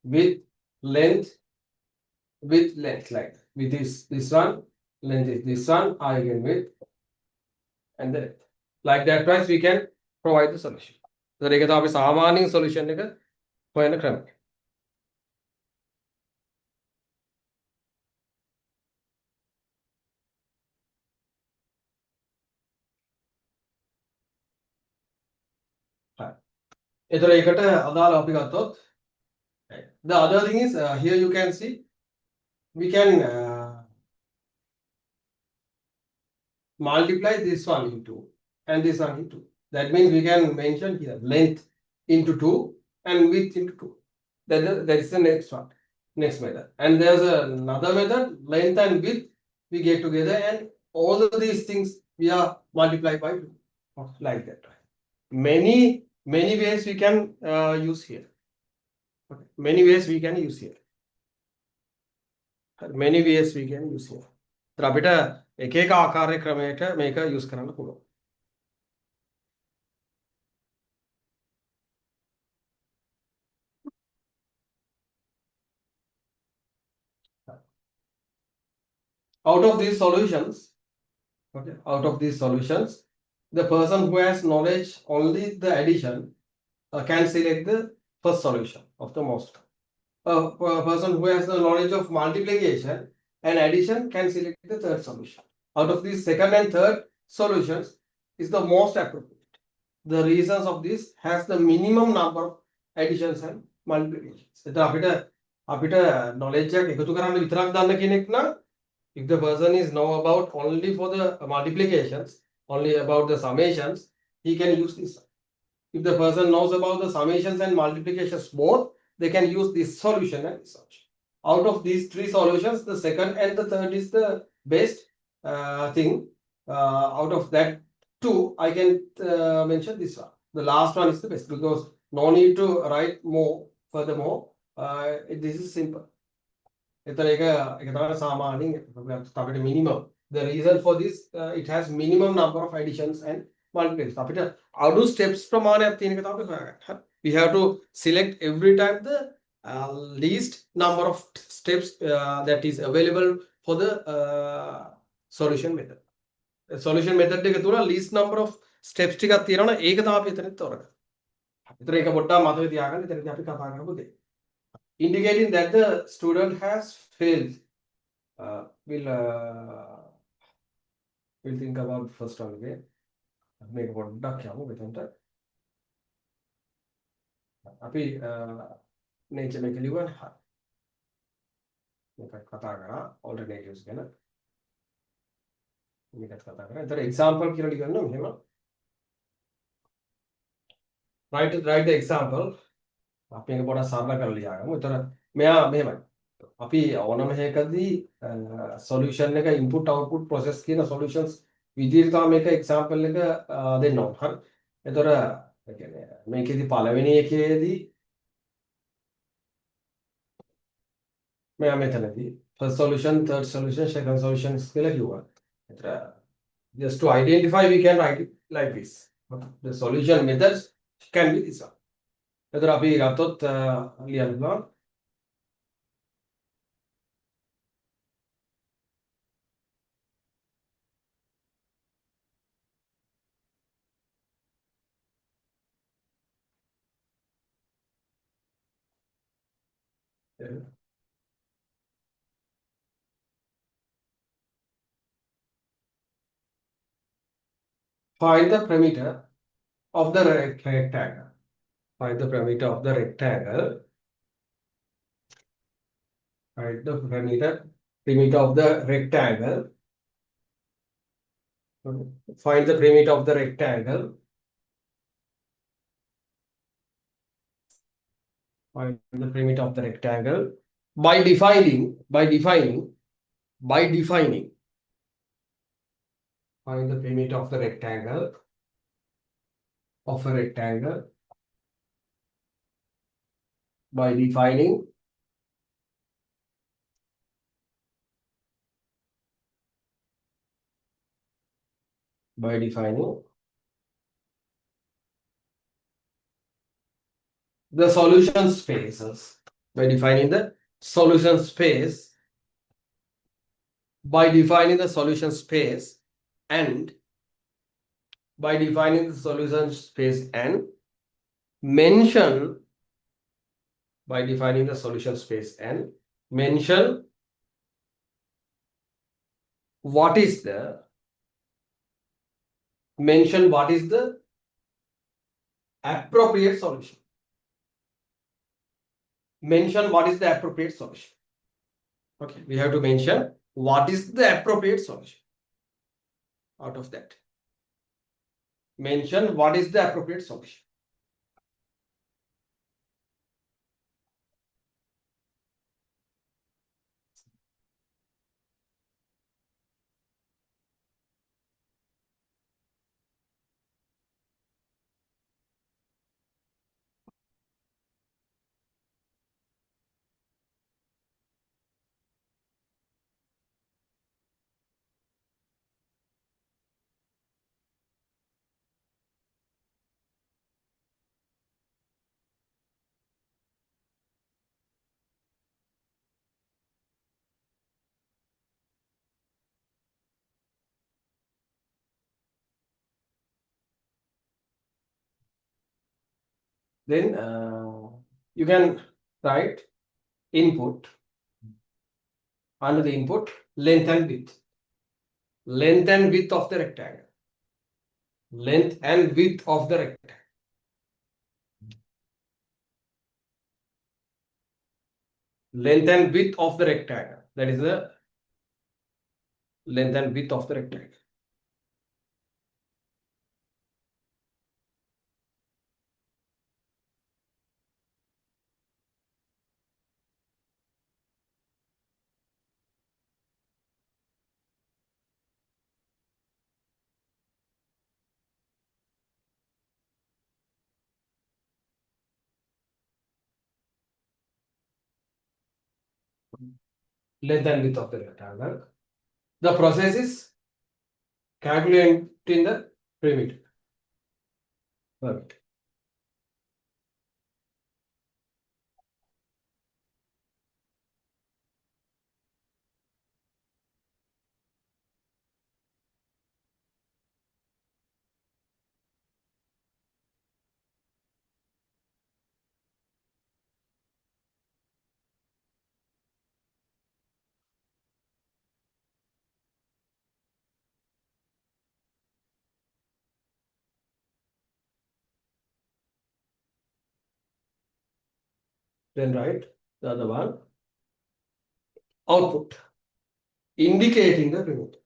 width length like that. Width is this one, length is this one, eigenwidth and the length. Like that twice we can provide the solution. So ඒක තමයි අපි සාමාන්‍ය solution එක හොයන ක්‍රමය. හරි. එතකොට ඒකට අදාළ අපි ගත්තොත් the other thing is here you can see we can multiply this one into and this one into. That means we can mention here length into 2 and width into 2. That is the next one, next method. And there's another method, length and width we get together and all of these things we are multiplied by 2. Like that. Many ways we can use here. Okay. Many ways we can use here. many ways we can use here. तर අපිට එක එක ආකාර ක්‍රමයකට මේක use කරන්න පුළුවන්. Out of these solutions, okay, out of these solutions, the person who has knowledge only the addition can select the first solution of the most. A person who has the knowledge of multiplication and addition can select the third solution. Out of these second and third solutions is the most appropriate. The reasons of this has the minimum number of additions and multiplications. එතන අපිට knowledge එක එකතු කරන්න විතරක් දන්න කෙනෙක් නම් if the person is know about only for the multiplications, only about the summations, he can use this. If the person knows about the summations and multiplications both, they can use this solution and this solution. Out of these three solutions, the second and the third is the best thing. Out of that two, I can mention this one. The last one is the best because no need to write more. Furthermore, this is simple. එතන එක තමයි සාමාන්‍යයෙන් අපිට minimum. The reason for this, it has minimum number of additions and multiplications. අපිට අඩු steps ප්‍රමාණයක් තියෙන එක තමයි හොයාගන්න. We have to select every time the least number of steps that is available for the solution method. Solution method එක තුල least number of steps ටිකක් තියෙනවනේ ඒක තමයි අපි එතනත් තෝරගන්නේ. එතන ඒක පොඩ්ඩක් මතකේ තියාගන්න. එතනදී අපි කතා කරපු දේ. Indicating that the student has failed. We'll think about first one again. මේක පොඩ්ඩක් යමු මෙතනට. අපි nature මේක ලියුවනේ. මේක කතා කරා alternatives ගැන. මේකත් කතා කරා. ඒතර example කියලා ලියන්න මෙහෙම. Write the example. අපි මේක පොඩ්ඩක් සරල කරලා ලියාගමු. ඒතර මෙයා මෙහෙමයි. අපි ඕනම එකකදී solution එක input output process කියන solutions විදිහට තමයි මේක example එක දෙන්න ඕන. හරි. ඒතර ඒ කියන්නේ මේකෙදි පළවෙනි එකේදී මෙයා මෙතනදී first solution, third solution, second solution කියලා කිව්වා. ඒතර just to identify we can write it like this. The solution methods can be this one. ඒතර අපි ගත්තොත් ලියන්න පුළුවන්. Find the perimeter of the rectangle. Find the perimeter of the rectangle. Find the perimeter of the rectangle. Find the perimeter of the rectangle. Find the perimeter of the rectangle by defining. Find the perimeter of the rectangle by defining the solution spaces. By defining the solution space. By defining the solution space and by defining the solution space and mention by defining the solution space and mention what is the appropriate solution. Mention what is the appropriate solution. Okay, we have to mention what is the appropriate solution. Out of that, mention what is the appropriate solution. Then you can write input, under the input, length and width. Length and width of the rectangle. Length and width of the rectangle. Length and width of the rectangle. That is the length and width of the rectangle. Length and width of the rectangle. The process is calculating the perimeter. Perfect. Then write the other one. Output. Indicating the perimeter.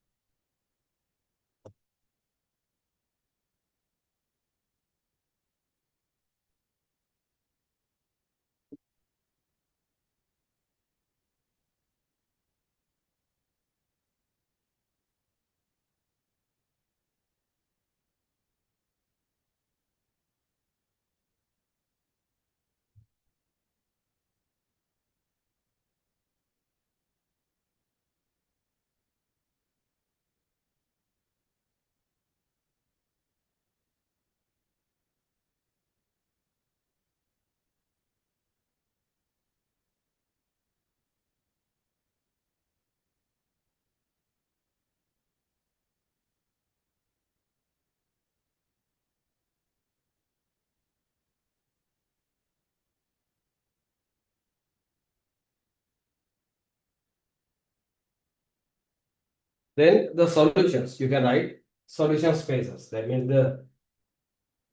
Then the solutions. You can write solution spaces. That means the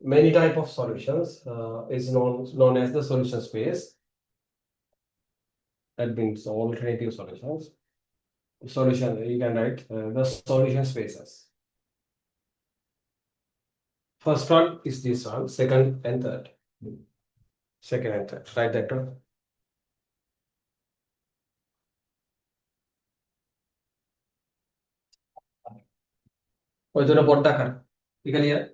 many type of solutions is known as the solution space. That means alternative solutions. Solution, you can write the solution spaces. First one is this one, second and third. Second and third. Write that one. ඔය තුන පොඩ්ඩක් අර. ඒක ලියන්න.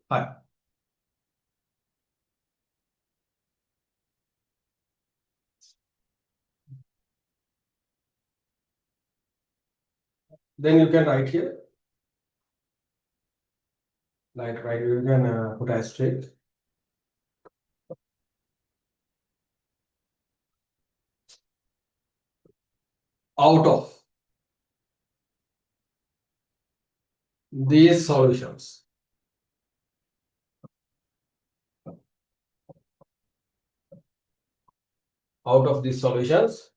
はい。Then you can write here. Like right, you can put asterisk. Out of these solutions. Out of these solutions.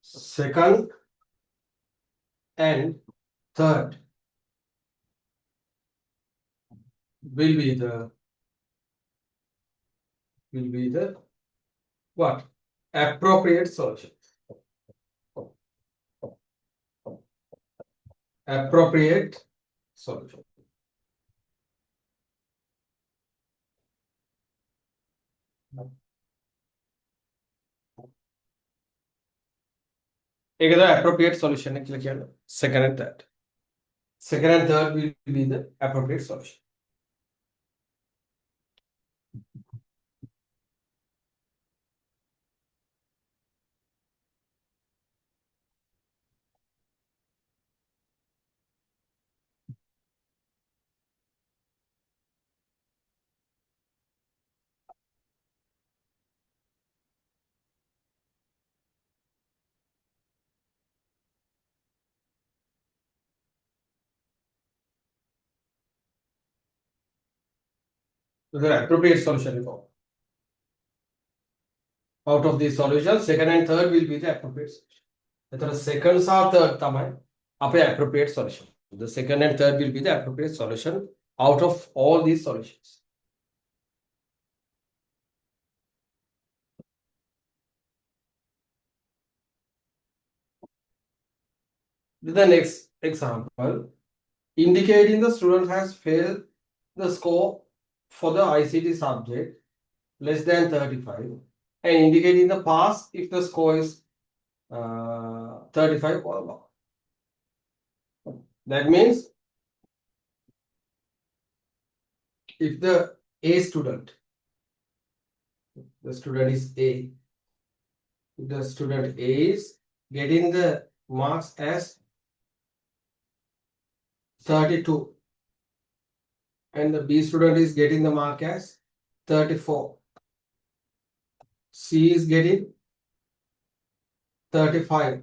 Second and third will be the what? Appropriate solution. Appropriate solution. एक तो appropriate solution है क्या second and third. Second and third will be the appropriate solution. So the appropriate solution is all. Out of these solutions, second and third will be the appropriate solution. The second or third තමයි appropriate solution. The second and third will be the appropriate solution out of all these solutions. The next example, indicating the student has failed the score for the ICT subject less than 35 and indicating the pass if the score is 35 or above. That means if the A student, the student is A, if the student A is getting the marks as 32 and the B student is getting the mark as 34. C is getting 35.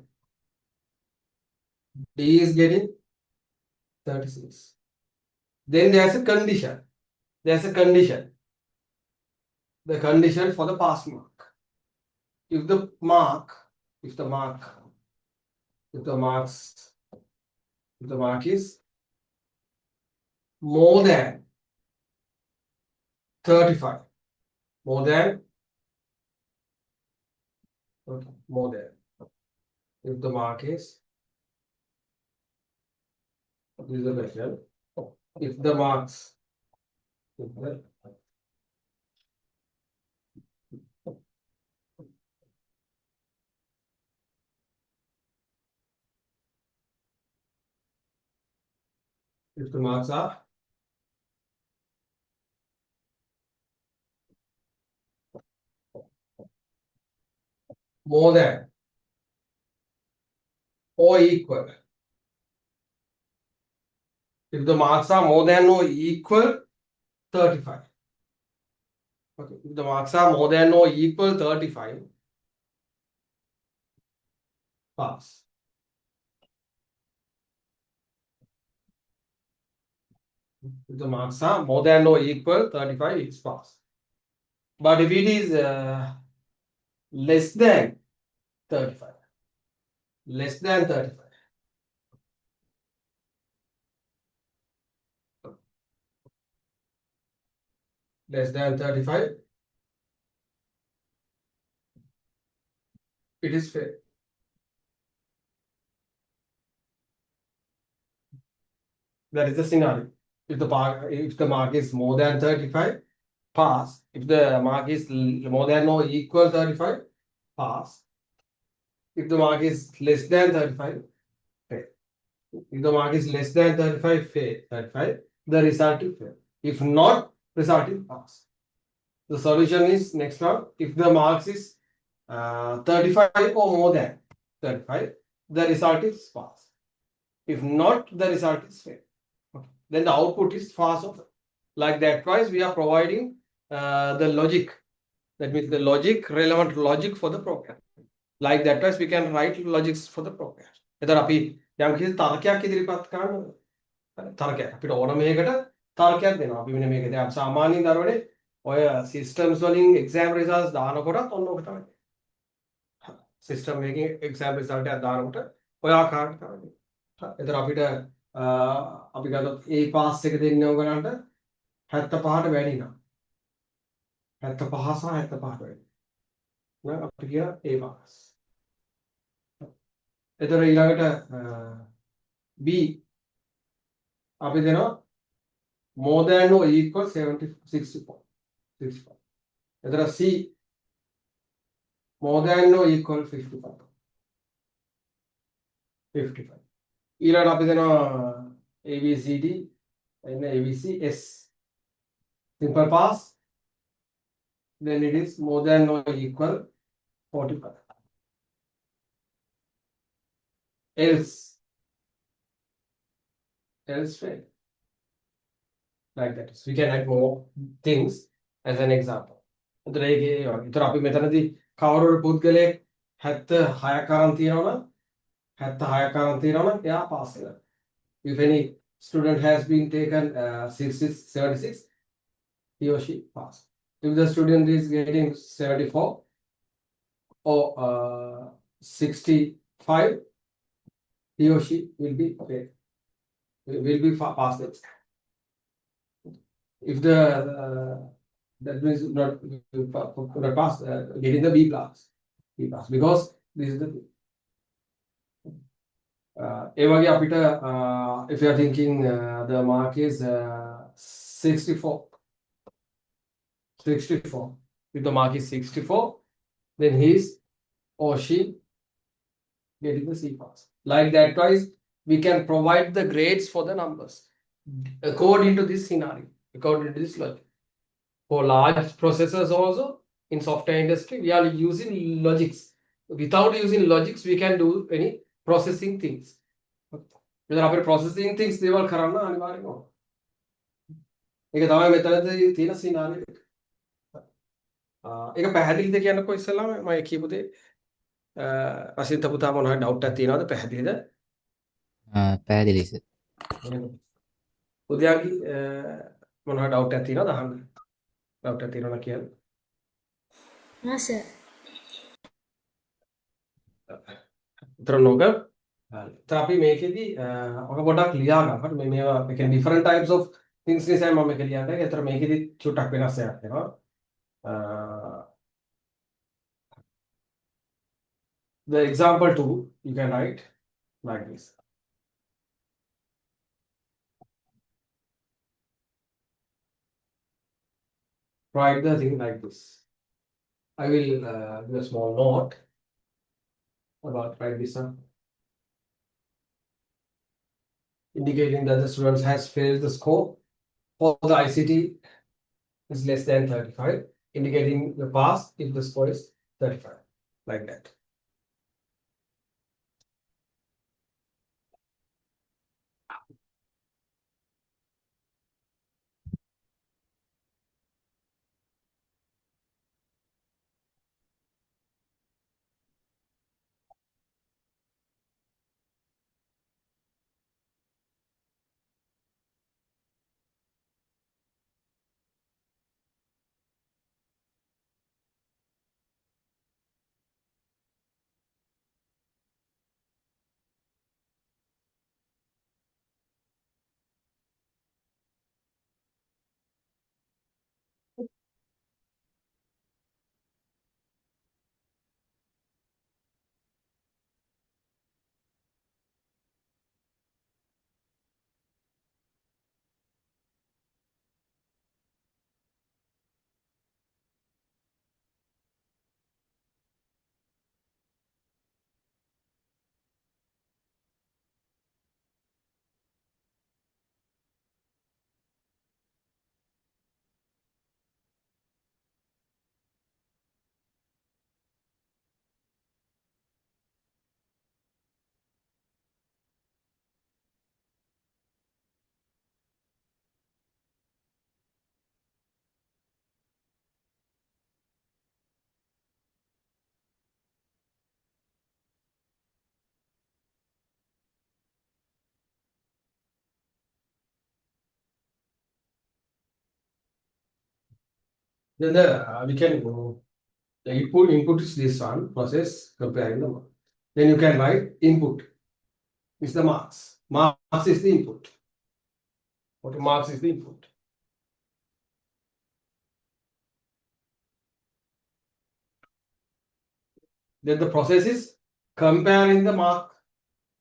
D is getting 36. Then there's a condition. There's a condition. The condition for the pass mark. If the mark is more than 35, more than if the mark is this is the question. If the marks are more than or equal, if the marks are more than or equal 35. Okay, if the marks are more than or equal 35, pass. If the marks are more than or equal 35, it's pass. But if it is less than 35, less than 35, less than 35, it is fail. That is the scenario. If the mark is more than 35, pass. If the mark is more than or equal 35, pass. If the mark is less than 35, fail. If the mark is less than 35, fail. 35, the result is fail. If not, result is pass. The solution is next one. If the marks is 35 or more than 35, the result is pass. If not, the result is fail. Okay. Then the output is pass or fail. Like that twice we are providing the logic. That means the logic, relevant logic for the program. Like that twice we can write logics for the program. එතකොට අපි යම් කිසි තර්කයක් ඉදිරිපත් කරනවා. තර්කයක් අපිට ඕන මේකට තර්කයක් දෙනවා. අපි මෙන්න මේක දැන් සාමාන්‍යයෙන් දරුවනේ ඔය සිස්ටම්ස් වලින් එක්සෑම් රිසල්ට්ස් දානකොටත් ඔන්න ඔක තමයි. සිස්ටම් එකකින් එක්සෑම් රිසල්ට් එකක් දානකොට ඔය ආකාරයට තමයි. එතකොට අපිට අපි ගත්තොත් A පාස් එක දෙන්නේ ඔයගලන්ට 75ට වැඩි නම් 75 සහ 75ට වැඩි. නම් අපිට කියන A පාස්. එතකොට ඊළඟට B අපි දෙනවා more than or equal 70 64. 64. එතකොට C more than or equal 55. 55. ඊළඟට අපි දෙනවා ABCD and ABC S. Simple pass. Then it is more than or equal 45. Else fail. Like that. So we can add more things as an example. එතකොට ඒකේ විතර අපි මෙතනදී කවුරු පුද්ගලයෙක් 76ක් අරන් තියෙනවා නම් 76ක් අරන් තියෙනවා නම් එයා පාස් වෙනවා. If any student has been taken 76, he or she pass. If the student is getting 74 or 65, he or she will be fail. Will be passed. If the that means not pass, getting the B plus, because this is the ඒ වගේ අපිට if you are thinking the mark is 64. If the mark is 64, then he is or she getting the C pass. Like that twice we can provide the grades for the numbers according to this scenario, according to this logic. For large processors also in software industry we are using logics. Without using logics we can do any processing things. මෙතන අපේ processing things දේවල් කරන්න අනිවාර්යයෙන්ම ඕන. ඒක තමයි මෙතනදී තියෙන සිනාරියෝ එක. ඒක පැහැදිලිද කියන්නකෝ ඉස්සෙල්ලාම මම කියපු දේ. රසිත පුතා මොනවා ඩවුට් එකක් තියෙනවද පැහැදිලිද? පැහැදිලි සර්. උදයාගේ මොනවා ඩවුට් එකක් තියෙනවද අහන්න. ඩවුට් එකක් තියෙනවා කියන්න. हाँ सर උතර නෝක අපි මේකෙදි ඔක පොඩක් ලියා ගන්න. හරි මේවා මේ කියන්නේ different types of things නිසා මම මේක ලියන්නේ. ඒතර මේකෙදි චුට්ටක් වෙනස් එකක් වෙනවා. The example 2 you can write like this. Write the thing like this. I will do a small note about write this one. Indicating that the student has failed the score for the ICT is less than 35, indicating the pass if the score is 35, like that. Then we can the input is this one process comparing the mark. Then you can write input is the marks. Marks is the input. Okay, marks is the input. Then the process is comparing the mark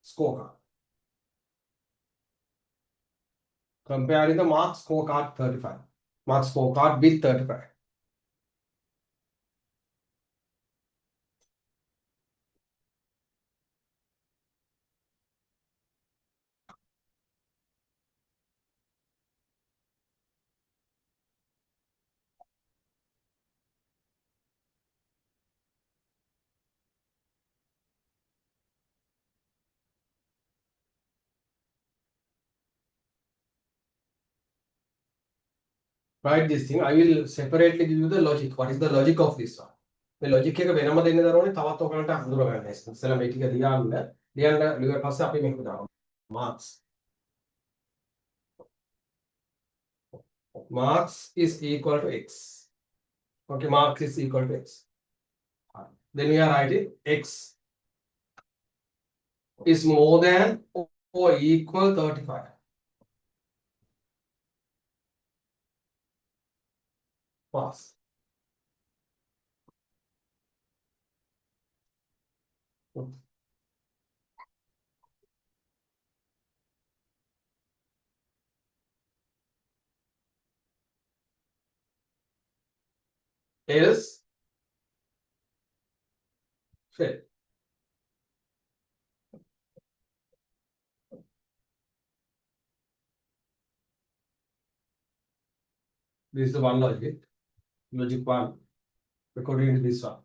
scorecard. Comparing the mark scorecard 35. Mark scorecard with 35. Write this thing. I will separately give you the logic. What is the logic of this one? මේ logic එක වෙනම දෙන්න දරෝනේ තවත් ඔයගලන්ට හඳුනා ගන්න. ඉස්සෙල්ලා මේ ටික ලියන්න ලියුවට පස්සේ අපි මේක දානවා. Marks. Marks is equal to x. Okay, marks is equal to x. Then we are writing x is more than or equal 35. Pass. Else fail. This is the one logic. Logic one. According to this one.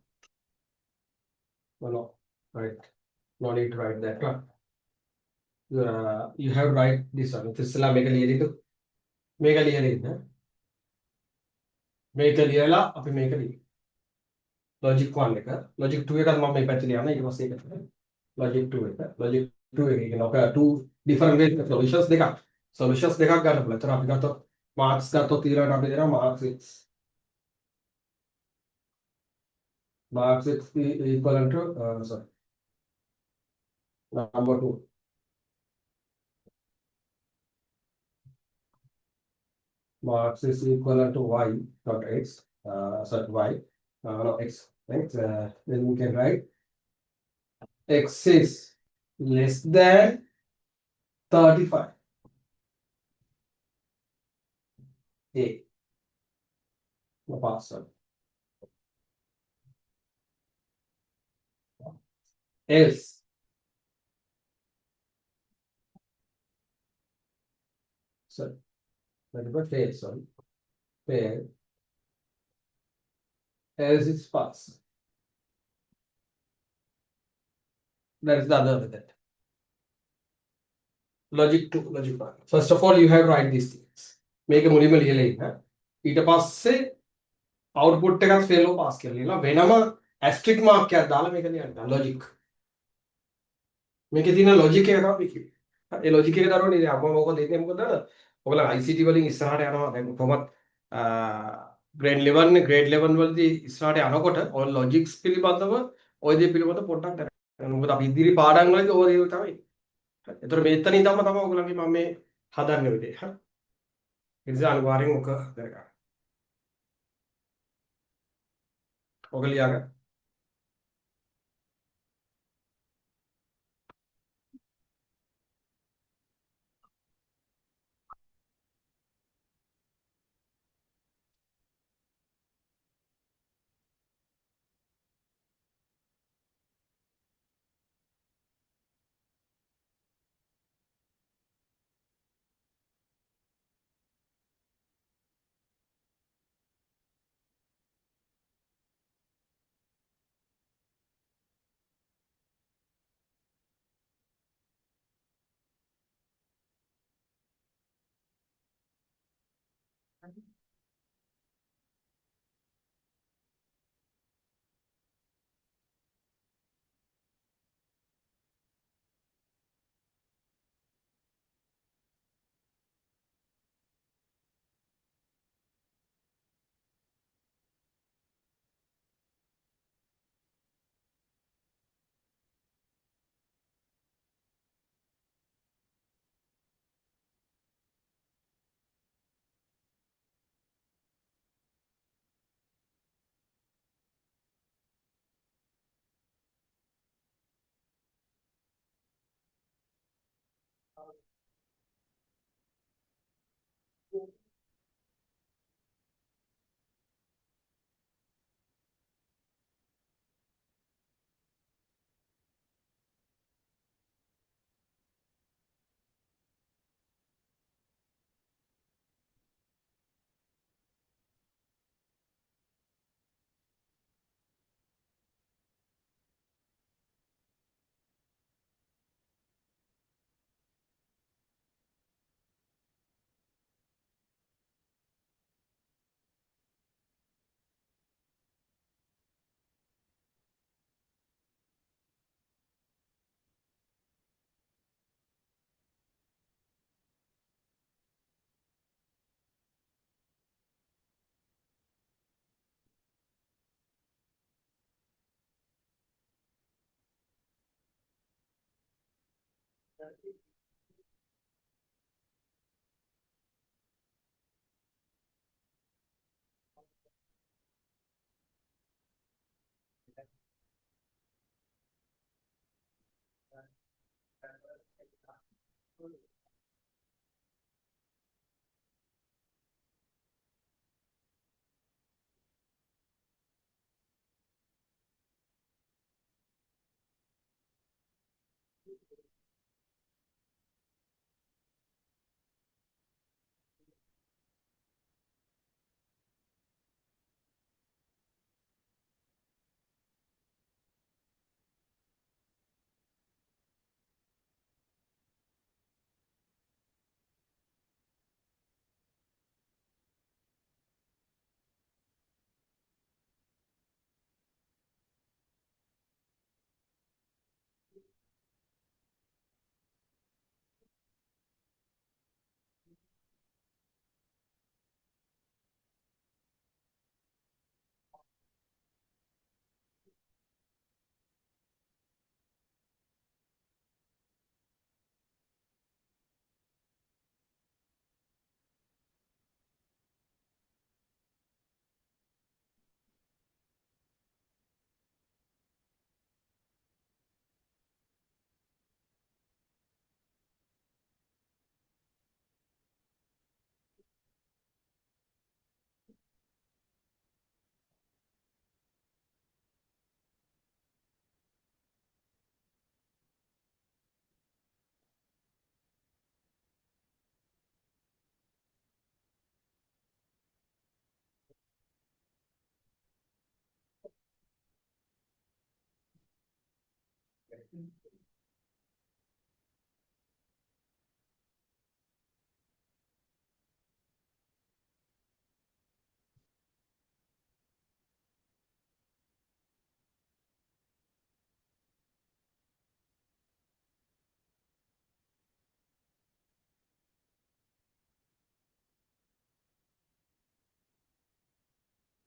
No, right. No need to write that one. You have to write this one. ඉතින් මේක ලියලා මේක ලියලා මේක ලියලා අපි මේක ලියමු. logic 1 එක logic 2 එකත් මම මේ පැත්තට ලියන්න ඊට පස්සේ ඒකට logic 2 එක logic 2 එක කියන ඔක two different ways solutions දෙකක් ගන්න පුළුවන්. ඒතර අපි ගත්තොත් marks ගත්තොත් ඊළඟට අපි දෙනවා marks x equivalent to sorry number 2. Marks is equivalent to y dot x sorry y no x right. Then we can write x is less than 35. A. No password. Else. Sorry. But fail, sorry. Fail. Else it's pass. That is the other method. Logic 2, logic 1. First of all, you have to write these things. Make a මුලින්ම ලියලා ඉන්න. ඊට පස්සේ output එකත් fail or pass කියලා ලියලා වෙනම asterisk mark එකක් දාලා මේක ලියන්න. Logic. මේකේ තියෙන logic එක තමයි කිව්වේ. ඒ logic එක දරුවනේ ඉතින් අපම මොකද දෙන්නේ මොකද? ඔයගොල්ලෝ ICT වලින් ඉස්සරහට යනවා දැන් කොහොමත් grade 11 වලදී ඉස්සරහට යනකොට ඔය logics පිළිබඳව ඔය දේ පිළිබඳව පොඩ්ඩක් දැනගන්න. මොකද අපි ඉදිරි පාඩම් වලදී ඔය දේ තමයි. ඒතර මෙතන ඉඳන්ම තමයි ඔයගොල්ලන්ගේ මම මේ හදන්නේ විදිහ. හරි. ඒ නිසා අනිවාර්යෙන් ඔක දැනගන්න. ඔක ලියාගන්න.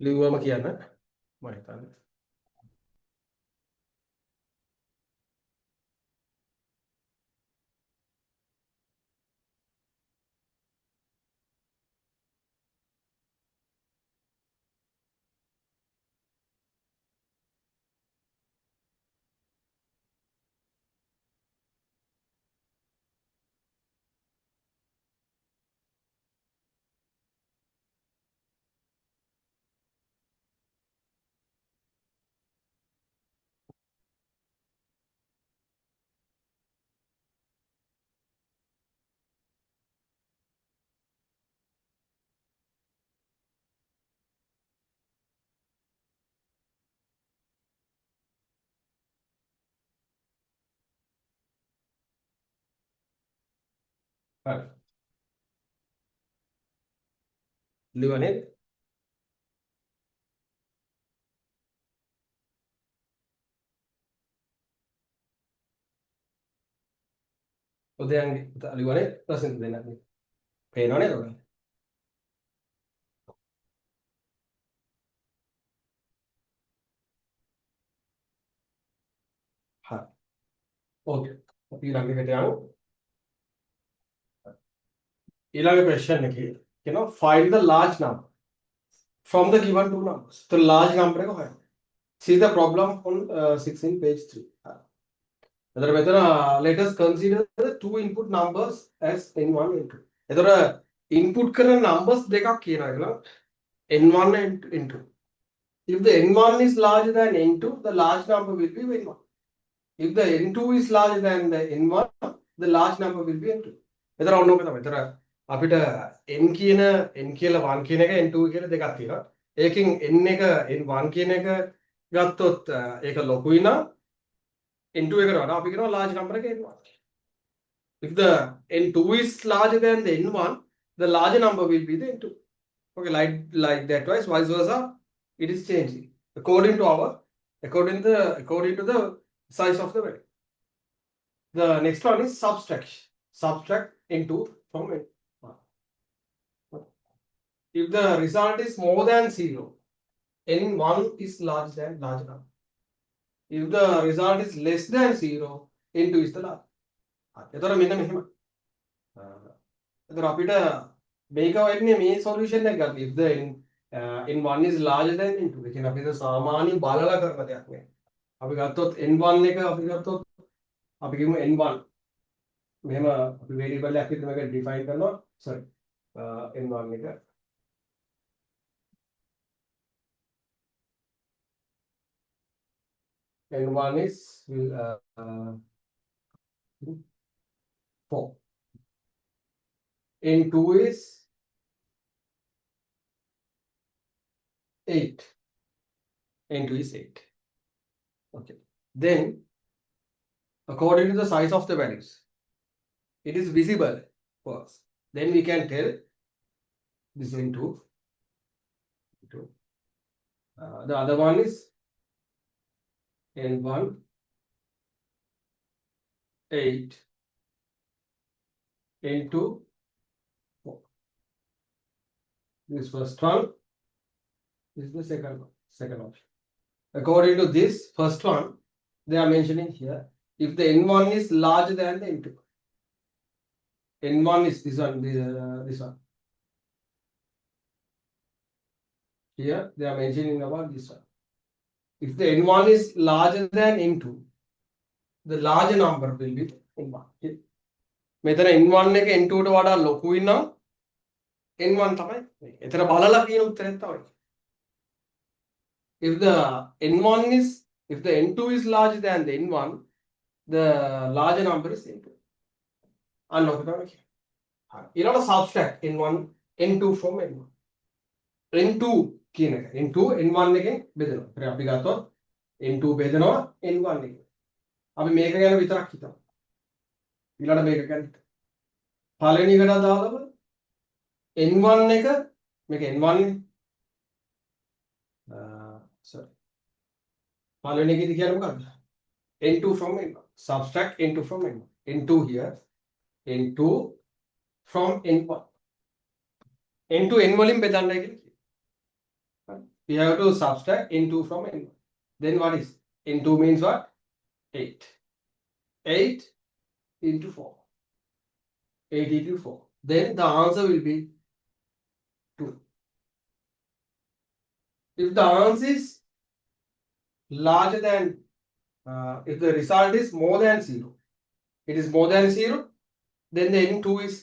ලිව්වම කියන්න මම හිතන්නේ. හරි. ලිව්වා නේද? උදයන්ගේ පුතා ලිව්වා නේද? ප්‍රශ්න දෙන්නත් නේ. පේනව නේද ඔයාලට? හරි. ඕකේ. අපි ඊළඟ එකට යමු. ඊළඟ question එකේ කියනවා find the large number from the given two numbers. तो large number එක හොයන්න. See the problem on 16 page 3. එතකොට මෙතන let us consider the two input numbers as n1 n2. එතකොට input කරන numbers දෙකක් කියනවා කියලා n1 and n2. If the n1 is larger than n2, the large number will be n1. If the n2 is larger than the n1, the large number will be n2. එතන ඔන්නෝක තමයි. එතන අපිට n කියන n කියලා 1 කියන එක n2 කියලා දෙකක් තියෙනවා. ඒකෙන් n එක n1 කියන එක ගත්තොත් ඒක ලොකුයි නම් n2 එකට වඩා අපි කියනවා large number එක n1. If the n2 is larger than the n1, the larger number will be the n2. Okay, like that twice, vice versa, it is changing according to the size of the value. The next one is subtraction. Subtract n2 from n1. If the result is more than 0, n1 is larger number. If the result is less than 0, n2 is the large. එතකොට මෙන්න මෙහෙම. එතකොට අපිට මේක වෙන්නේ මේ solution එක ගන්න. if the n1 is larger than n2. ඒ කියන්නේ අපිට සාමාන්‍ය බලලා කරන දෙයක් නේ. අපි ගත්තොත් n1 එක අපි ගත්තොත් අපි කියමු n1 මෙහෙම අපි වේරියබල් එකක් විදිහට මේක ඩිෆයින් කරනවා. sorry n1 එක n1 is 4. n2 is 8. n2 is 8. Okay. Then, according to the size of the values, it is visible for us. Then we can tell this n2. The other one is n1 8 n2 4. This first one is the second option. According to this first one, they are mentioning here if the n1 is larger than the n2. n1 is this one, this one. Here they are mentioning about this one. If the n1 is larger than n2, the larger number will be n1. Okay. මෙතන n1 එක n2 ට වඩා ලොකුයි නම් n1 තමයි. එතන බලලා කියන උත්තරය තමයි. If the n2 is larger than the n1, the larger number is n2. අන්න ඔක තමයි කියන්නේ. හරි. ඊළඟට subtract n1 n2 from n1. n2 කියන එක n2 n1 එකෙන් බෙදෙනවා. ඒත් අපි ගත්තොත් n2 බෙදෙනවා n1 එකෙන්. අපි මේක ගැන විතරක් හිතමු. ඊළඟ මේක ගැන හිතමු. පළවෙනි එකට අදාළව n1 එක මේක n1 නේ. sorry. පළවෙනි එකේදී කියන්නේ මොකක්ද? n2 from n1. Subtract n2 from n1. n2 here. n2 from n1. n2 n වලින් බෙදන්නයි කියලා කියනවා. We have to subtract n2 from n1. Then what is? n2 means what? 8. 8 into 4. 8 into 4. Then the answer will be 2. If the answer is larger than, if the result is more than 0, it is more than 0, then the n2 is,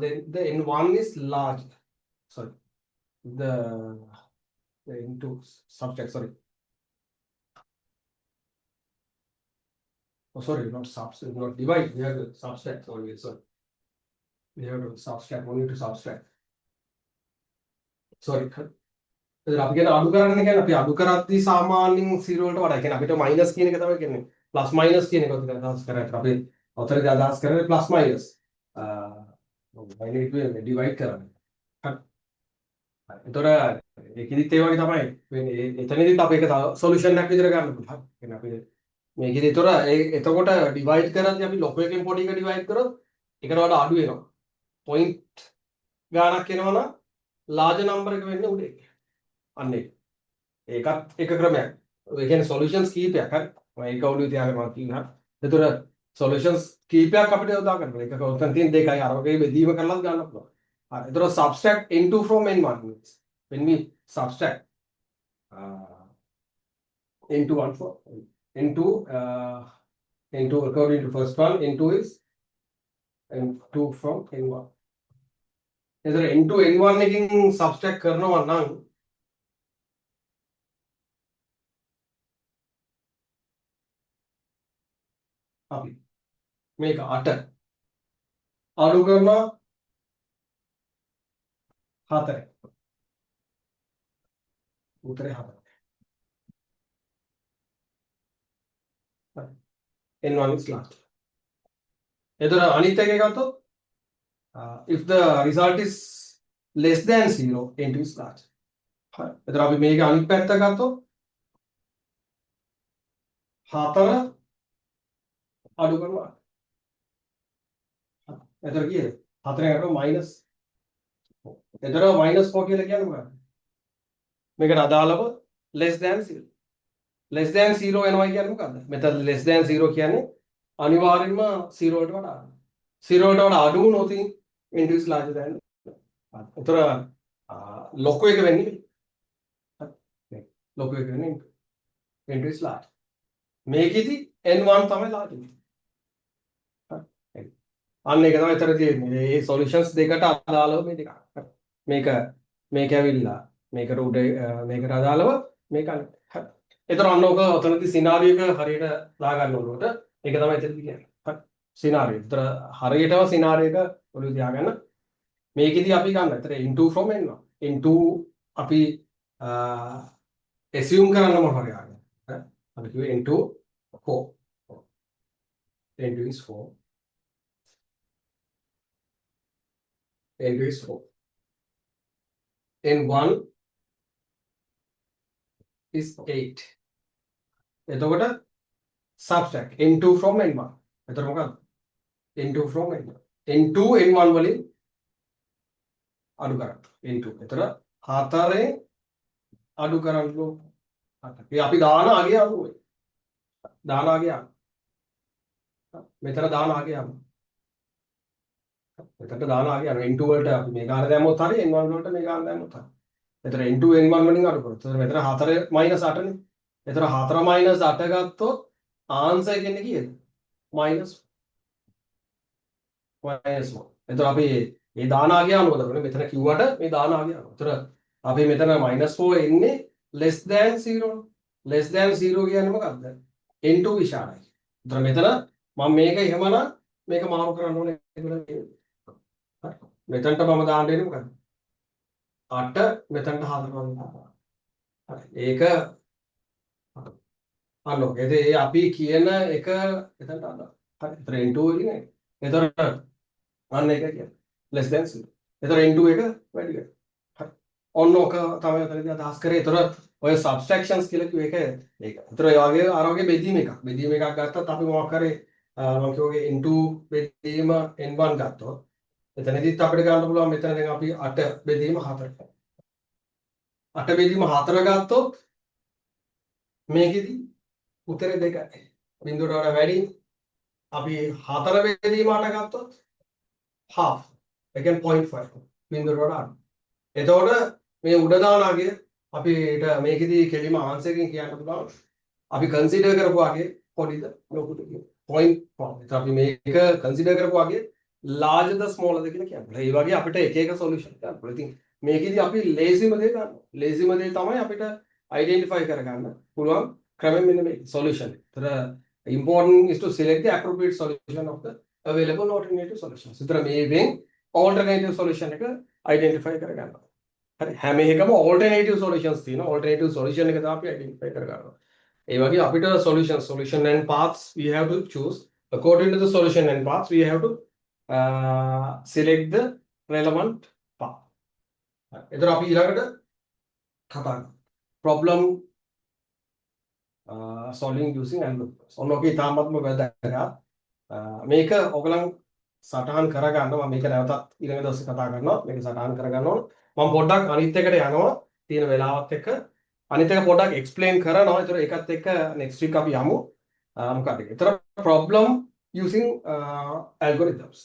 then the n1 is larger. Sorry, the n2 subtract, sorry. Oh, sorry, not subtract, not divide. We have to subtract only. Sorry, we have to subtract only to subtract. Sorry. එතන අපි කියන අඩු කරන්න කියන්නේ අපි අඩු කරද්දී සාමාන්‍යයෙන් 0 වලට වඩා කියන්නේ අපිට මයිනස් කියන එක තමයි කියන්නේ. ප්ලස් මයිනස් කියන එක ඔතන අදහස් කරන්නේ. අපි ඔතනදී අදහස් කරන්නේ ප්ලස් මයිනස්. මයිනස් ඩිවයිඩ් කරන්නේ. හරි. එතකොට ඒකෙදිත් ඒ වගේ තමයි වෙන්නේ. එතනදිත් අපි ඒක සොලියුෂන් එකක් විදිහට ගන්න පුළුවන්. කියන්නේ අපි මේකෙදි එතකොට ඩිවයිඩ් කරද්දී අපි ලොකු එකෙන් පොඩි එක ඩිවයිඩ් කරොත් ඒකට වඩා අඩු වෙනවා. පොයින්ට් ගාණක් එනවා නම් larger number එක වෙන්නේ උඩ එක. අන්න ඒකත් එක ක්‍රමයක්. ඒ කියන්නේ solutions කීපයක් හරි. මම ඒක ඔළුවේ තියාගෙන මම කියනවා. එතකොට solutions කීපයක් අපිට යොදා ගන්න ඕනේ. ඒක උතන තියෙන දෙකයි අර වගේ බෙදීම කරලාත් ගන්න පුළුවන්. හරි. එතකොට subtract n2 from n1 means when we subtract n2 according to first one, n2 is n2 from n1. එතකොට n2 n1 එකකින් subtract කරනවා නම් අපි මේක 8 අඩු කරනවා 4. උත්තරේ 4. n1 is large. එතකොට අනිත් එකේ ගත්තොත් if the result is less than 0, n2 is large. හරි. එතකොට අපි මේක අනිත් පැත්ත ගත්තොත් 4 අඩු කරනවා. එතකොට කීයද? 4 යනකොට minus 4. එතකොට minus 4 කියලා කියන්නේ මොකක්ද? මේකට අදාළව less than 0. less than 0 වෙනවා කියන්නේ මොකක්ද? මෙතන less than 0 කියන්නේ අනිවාර්යෙන්ම 0 වලට වඩා 0 වලට වඩා අඩු වුණොත් into is larger than උතර ලොකු එක වෙන්නේ ලොකු එක වෙන්නේ into is large මේකෙදි n1 තමයි large වෙන්නේ අන්න ඒක තමයි එතන තියෙන්නේ මේ සොලියුෂන්ස් දෙකට අදාළව මේ දෙක මේක මේක ඇවිල්ලා මේකට උඩ මේකට අදාළව මේක අනිත් හරි එතන අන්න ඔක ඔතනදී සිනාරියෝ එක හරියට දාගන්න ඕනකොට ඒක තමයි එතනදී කියන්නේ හරි සිනාරියෝ විතර හරියටම සිනාරියෝ එක ඔළුවේ තියාගන්න මේකෙදි අපි ගන්න. ඒතර into from එනවා. into අපි assume කරන්න මොකද කරන්නේ? අපි කිව්වේ into 4. into is 4. into is 4. n1 is 8. එතකොට subtract n2 from n1. එතකොට මොකක්ද? n2 from n1. n2 n1 වලින් අඩු කරන්න. n2. එතන 4ෙන් අඩු කරන්න ඕන. අපි දාන අගේ අඩුවේ. දාන අගේ අඩු. මෙතන දාන අගේ අඩු. මෙතන දාන අගේ අඩු. n2 වලට අපි මේ ගාන දැම්මොත් හරි n1 වලට මේ ගාන දැම්මොත් හරි. එතන n2 n1 වලින් අඩු කරොත්. එතන මෙතන 4 8 නේ. එතන 4 8 ගත්තොත් ආන්සර් එක එන්නේ කීයද? -1. එතන අපි මේ දාන ආගය අනුවද මෙතන කිව්වට මේ දාන ආගය අනුව. ඒතර අපි මෙතන -4 එන්නේ less than 0. less than 0 කියන්නේ මොකක්ද? n2 විශාලයි. ඒතර මෙතන මම මේක එහෙමනම් මේක මාරු කරන්න ඕනේ කියලා කියනවා. හරි. මෙතනට මම දාන්න දෙන්නේ මොකක්ද? 8 මෙතනට 4 වගේ. හරි. ඒක අන්න ඔක. ඒ අපි කියන එක එතනට අදාළ. හරි. ඒතර n2 වලින් නේ. ඒතර අන්න ඒක කියන්නේ. less than 0. එතකොට n2 එක වැඩි වෙනවා. හරි. ඔන්න ඔක තමයි ඔතනදී අදහස් කරේ. එතකොට ඔය subtractions කියලා කිව්ව එක ඒක. එතකොට ඒ වගේ අර වගේ බෙදීම එකක්. බෙදීම එකක් ගත්තත් අපි මොකක් කරේ මම කියෝගේ n2 බෙදීම n1 ගත්තොත් එතනදිත් අපිට ගන්න පුළුවන් මෙතන දැන් අපි 8 බෙදීම 4. 8 බෙදීම 4 ගත්තොත් මේකෙදි උත්තරේ 2යි. බිඳුවට වඩා වැඩි. අපි 4 බෙදීම 8 ගත්තොත් half. ඒ කියන්නේ 0.5 බිඳුවට වඩා අඩු. එතකොට මේ උඩ දාන අගය අපිට මේකෙදි කෙලිම ආන්සර් එකකින් කියන්න පුළුවන්. අපි කන්සිඩර් කරපු අගය පොඩිද ලොකුද කියලා. 0.5. ඒත් අපි මේක කන්සිඩර් කරපු අගය larger the smaller ද කියලා කියන්න. ඒ වගේ අපිට එක එක සොලියුෂන් ගන්න පුළුවන්. ඉතින් මේකෙදි අපි ලේසිම දේ ගන්නවා. ලේසිම දේ තමයි අපිට අයිඩෙන්ටිෆයි කරගන්න පුළුවන් ක්‍රමෙන් මෙන්න මේ සොලියුෂන්. ඒතර important is to select the appropriate solution of the available alternative solutions. ඒතර මේවෙන් alternative solution එක identify කරගන්නවා. හරි හැම එකම alternative solutions තියෙනවා. alternative solution එක තමයි අපි identify කරගන්නවා. ඒ වගේ අපිට solution and paths we have to choose according to the solution and paths we have to select the relevant path. එතකොට අපි ඊළඟට කතා කරමු problem solving using algorithms. ඔන්නෝකේ තාමත්ම වැදගත්. මේක ඔයගලන් සටහන් කරගන්න මම මේක නැවතත් ඊළඟ දවසේ කතා කරනවා. මේක සටහන් කරගන්න ඕන. මම පොඩ්ඩක් අනිත් එකට යනවා. තියෙන වෙලාවත් එක්ක අනිත් එක පොඩ්ඩක් එක්ස්ප්ලেইন කරනවා. ඒතර ඒකත් එක්ක next week අපි යමු. මොකක්ද? ඒතර problem using algorithms.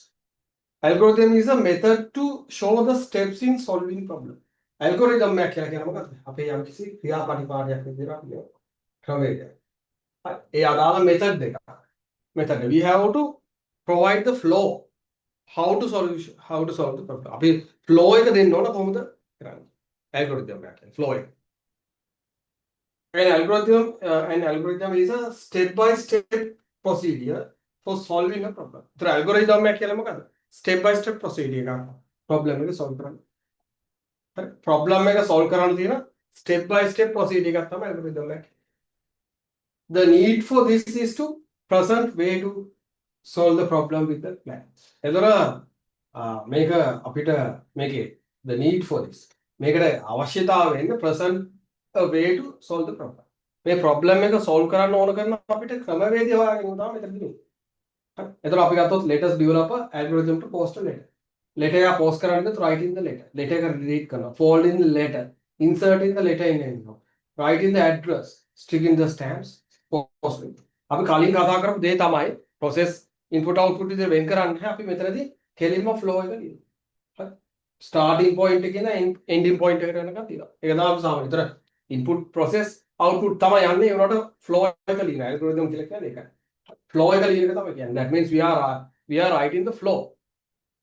Algorithm is a method to show the steps in solving problem. Algorithm එක කියලා කියන මොකක්ද? අපේ යම්කිසි ක්‍රියාපටිපාටියක් විදිහට අපි ක්‍රමයක. ඒ අදාළ method දෙක. method we have to provide the flow how to solve the problem. අපි flow එක දෙන්න ඕන කොහොමද කරන්නේ? algorithm එක කියන්නේ flow එක. An algorithm is a step by step procedure for solving a problem. ඒතර algorithm එක කියන්නේ මොකද්ද? step by step procedure එකක් problem එක solve කරන්න. හරි problem එක solve කරන්න තියෙන step by step procedure එකක් තමයි algorithm එක. The need for this is to present way to solve the problem with the plan. එතන මේක අපිට මේකේ the need for this මේකට අවශ්‍යතාවය වෙන්නේ present a way to solve the problem. මේ problem එක solve කරන්න ඕන කරන අපිට ක්‍රමවේදය හොයාගෙන තමයි මෙතන තියෙන්නේ. හරි. එතන අපි ගත්තොත් let us develop a algorithm to post a letter. letter එක post කරන්නේ write in the letter. letter එක delete කරනවා. fold in the letter. insert in the letter in envelope. write in the address. stick in the stamps. post it. අපි කලින් කතා කරපු දේ තමයි process input output විදිහට වෙන් කරන්නේ අපි මෙතනදී කෙලින්ම flow එක ලියනවා. හරි. starting point එකේ ඉඳන් ending point එකට යනකම් තියෙනවා. ඒක තමයි අපි සාමාන්‍ය. ඒතර input process output තමයි යන්නේ ඒනට flow එක ලියන algorithm කියලා කියන්නේ ඒකයි. flow එක ලියන එක තමයි කියන්නේ. That means we are writing the flow.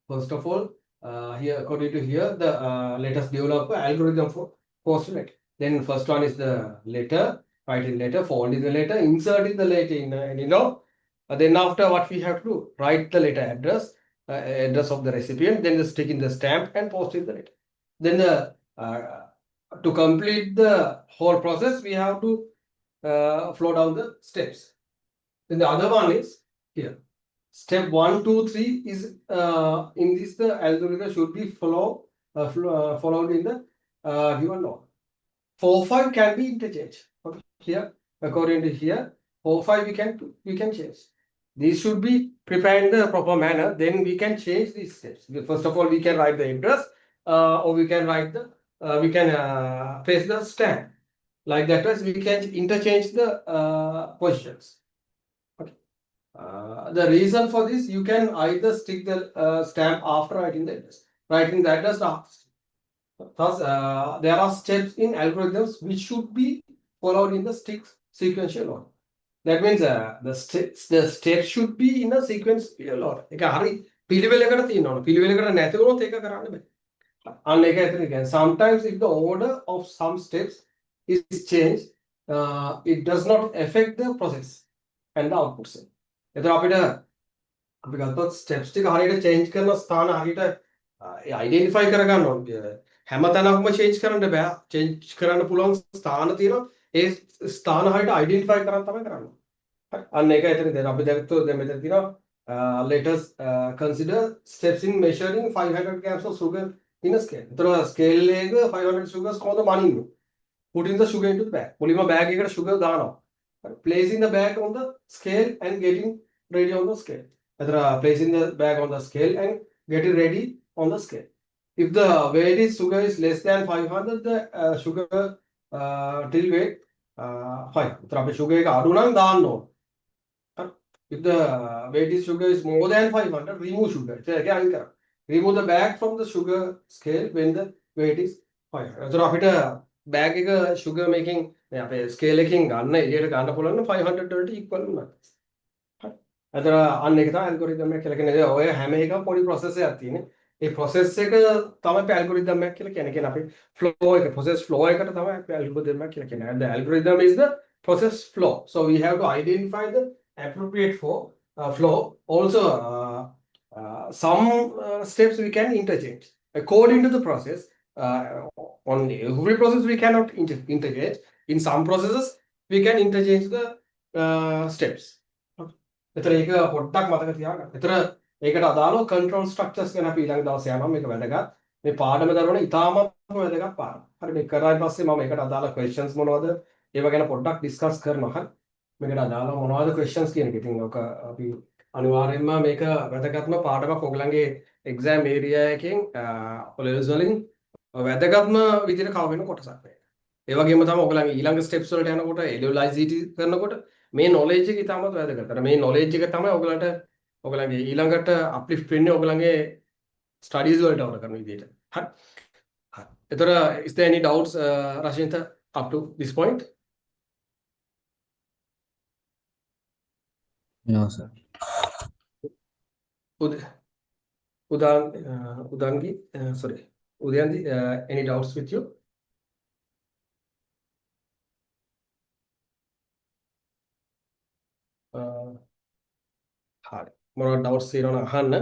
First of all, here according to here the let us develop an algorithm for postulate. Then first one is the letter, writing letter, folding the letter, inserting the letter in then after what we have to do, write the letter address, address of the recipient, then the stick in the stamp and post in the letter. Then to complete the whole process, we have to flow down the steps. Then the other one is here. Step 1, 2, 3 is in this the algorithm should be followed in the given order. 4, 5 can be interchanged. Okay, here according to here 4, 5 we can change. These should be prepared in the proper manner. Then we can change these steps. First of all, we can write the address, or we can write the we can place the stamp. Like that, as we can interchange the positions. The reason for this, you can either stick the stamp after writing the address. Writing the address after. Thus, there are steps in algorithms which should be followed in the stick sequential order. That means the steps should be in a sequential order. ඒක හරි පිළිවෙලකට තියෙනවා. පිළිවෙලකට නැති වුණොත් ඒක කරන්න බෑ. අන්න ඒක ඇතුලේ කියන්නේ sometimes if the order of some steps is changed, it does not affect the process and the output set. එතකොට අපි ගත්තොත් ස්ටෙප්ස් ටික හරියට චේන්ජ් කරන ස්ථාන හරියට අයිඩෙන්ටිෆයි කරගන්න ඕනේ. හැම තැනක්ම චේන්ජ් කරන්න බෑ. චේන්ජ් කරන්න පුළුවන් ස්ථාන තියෙනවා. ඒ ස්ථාන හරියට අයිඩෙන්ටිෆයි කරන් තමයි කරන්නේ. හරි. අන්න ඒක එතන දැන් අපි දැක්කෝ දැන් මෙතන තියෙනවා let us consider steps in measuring 500 grams of sugar in a scale. එතකොට ස්කේල් එක 500 sugars කොහොමද මනින්නේ? Putting the sugar into the bag. මුලින්ම බෑග් එකකට sugar දානවා. Placing the bag on the scale and getting ready on the scale. Placing the bag on the scale and getting ready on the scale. If the weight is sugar is less than 500, the sugar till weight 5. Sugar එක අඩු නම් දාන්න ඕන. If the weight is sugar is more than 500, remove sugar. ඒක අයින් කරන්න. Remove the bag from the sugar scale when the weight is 500. එතකොට අපිට bag එක sugar making අපේ ස්කේල් එකකින් ගන්න එළියට ගන්න පුළුවන් 500 වලට equal වුණා. හරි. අතන අන්න ඒක තමයි ඇල්ගොරිතම් එක කියලා කියන්නේ. ඔය හැම එකම පොඩි process එකක් තියෙන්නේ. ඒ process එක තමයි අපි ඇල්ගොරිතම් එක කියලා කියන්නේ. කියන්නේ අපි flow එක process flow එකට තමයි අපි ඇල්ගොරිතම් එක කියලා කියන්නේ. And the algorithm is the process flow. So we have to identify the appropriate flow. Also some steps we can interchange according to the process. On every process we cannot interchange. In some processes we can interchange the steps. එතන ඒක පොඩ්ඩක් මතක තියාගන්න. එතන ඒකට අදාළව control structures ගැන අපි ඊළඟ දවසේ යනවා. මේක වැදගත්. මේ පාඩම දරවන ඉතාමත්ම වැදගත් පාඩම. හරි මේක කරායින් පස්සේ මම ඒකට අදාළ questions මොනවද? ඒව ගැන පොඩ්ඩක් discuss කරනවා. හරි. මේකට අදාළ මොනවද questions කියන එක. ඉතින් ඔක අපි අනිවාර්යයෙන්ම මේක වැදගත්ම පාඩමක් ඔයගලන්ගේ exam area එකෙන් levels වලින් වැදගත්ම විදිහට කව වෙන කොටසක් මේක. ඒ වගේම තමයි ඔයගලන්ගේ ඊළඟ steps වලට යනකොට LLICT කරනකොට මේ knowledge එක ඉතාමත් වැදගත්. අර මේ knowledge එක තමයි ඔයගලන්ගේ ඊළඟට uplift වෙන්නේ ඔයගලන්ගේ studies වලට වර කරන විදිහට. හරි. හරි. එතකොට is there any doubts Rashintha up to this point? No, sir. Udangi, sorry. Udyanti, any doubts with you? හරි. මොනවද doubts තියෙනවනම් අහන්න.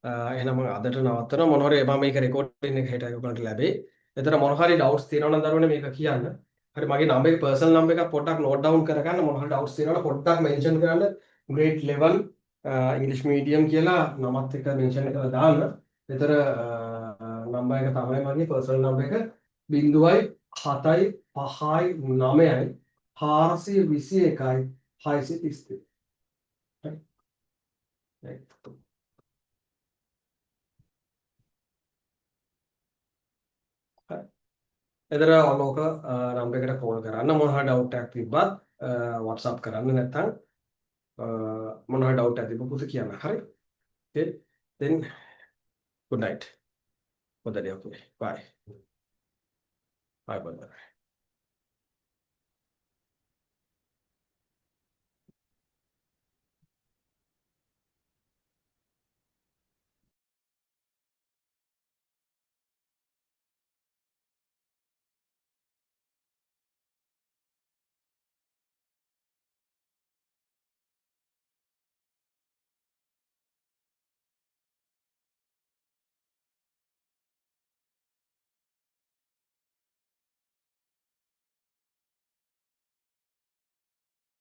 එහෙනම් මම අදට නවත්තනවා. මොන හරි මම මේක recording එක හිටයි ඔයගලන්ට ලැබෙයි. එතන මොන හරි doubts තියෙනවනම් දරුවනේ මේක කියන්න. හරි මගේ number එක personal number එකක් පොඩ්ඩක් note down කරගන්න. මොන හරි doubts තියෙනවනම් පොඩ්ඩක් mention කරන්න. grade 11 English medium කියලා නමත් එක mention එකලා දාන්න. එතන number එක තමයි මගේ personal number එක 0.759 421යි 633. Right. එතන ඔනෝක නම්බර් එකට කෝල් කරන්න මොන හරි ඩවුට් එකක් තිබ්බත් WhatsApp කරන්න නැත්නම් මොනවා ඩවුට් ඇති පුත කියන්න. හරි. Okay. Then good night. හොඳයි. Okay. Bye. Bye. Bye.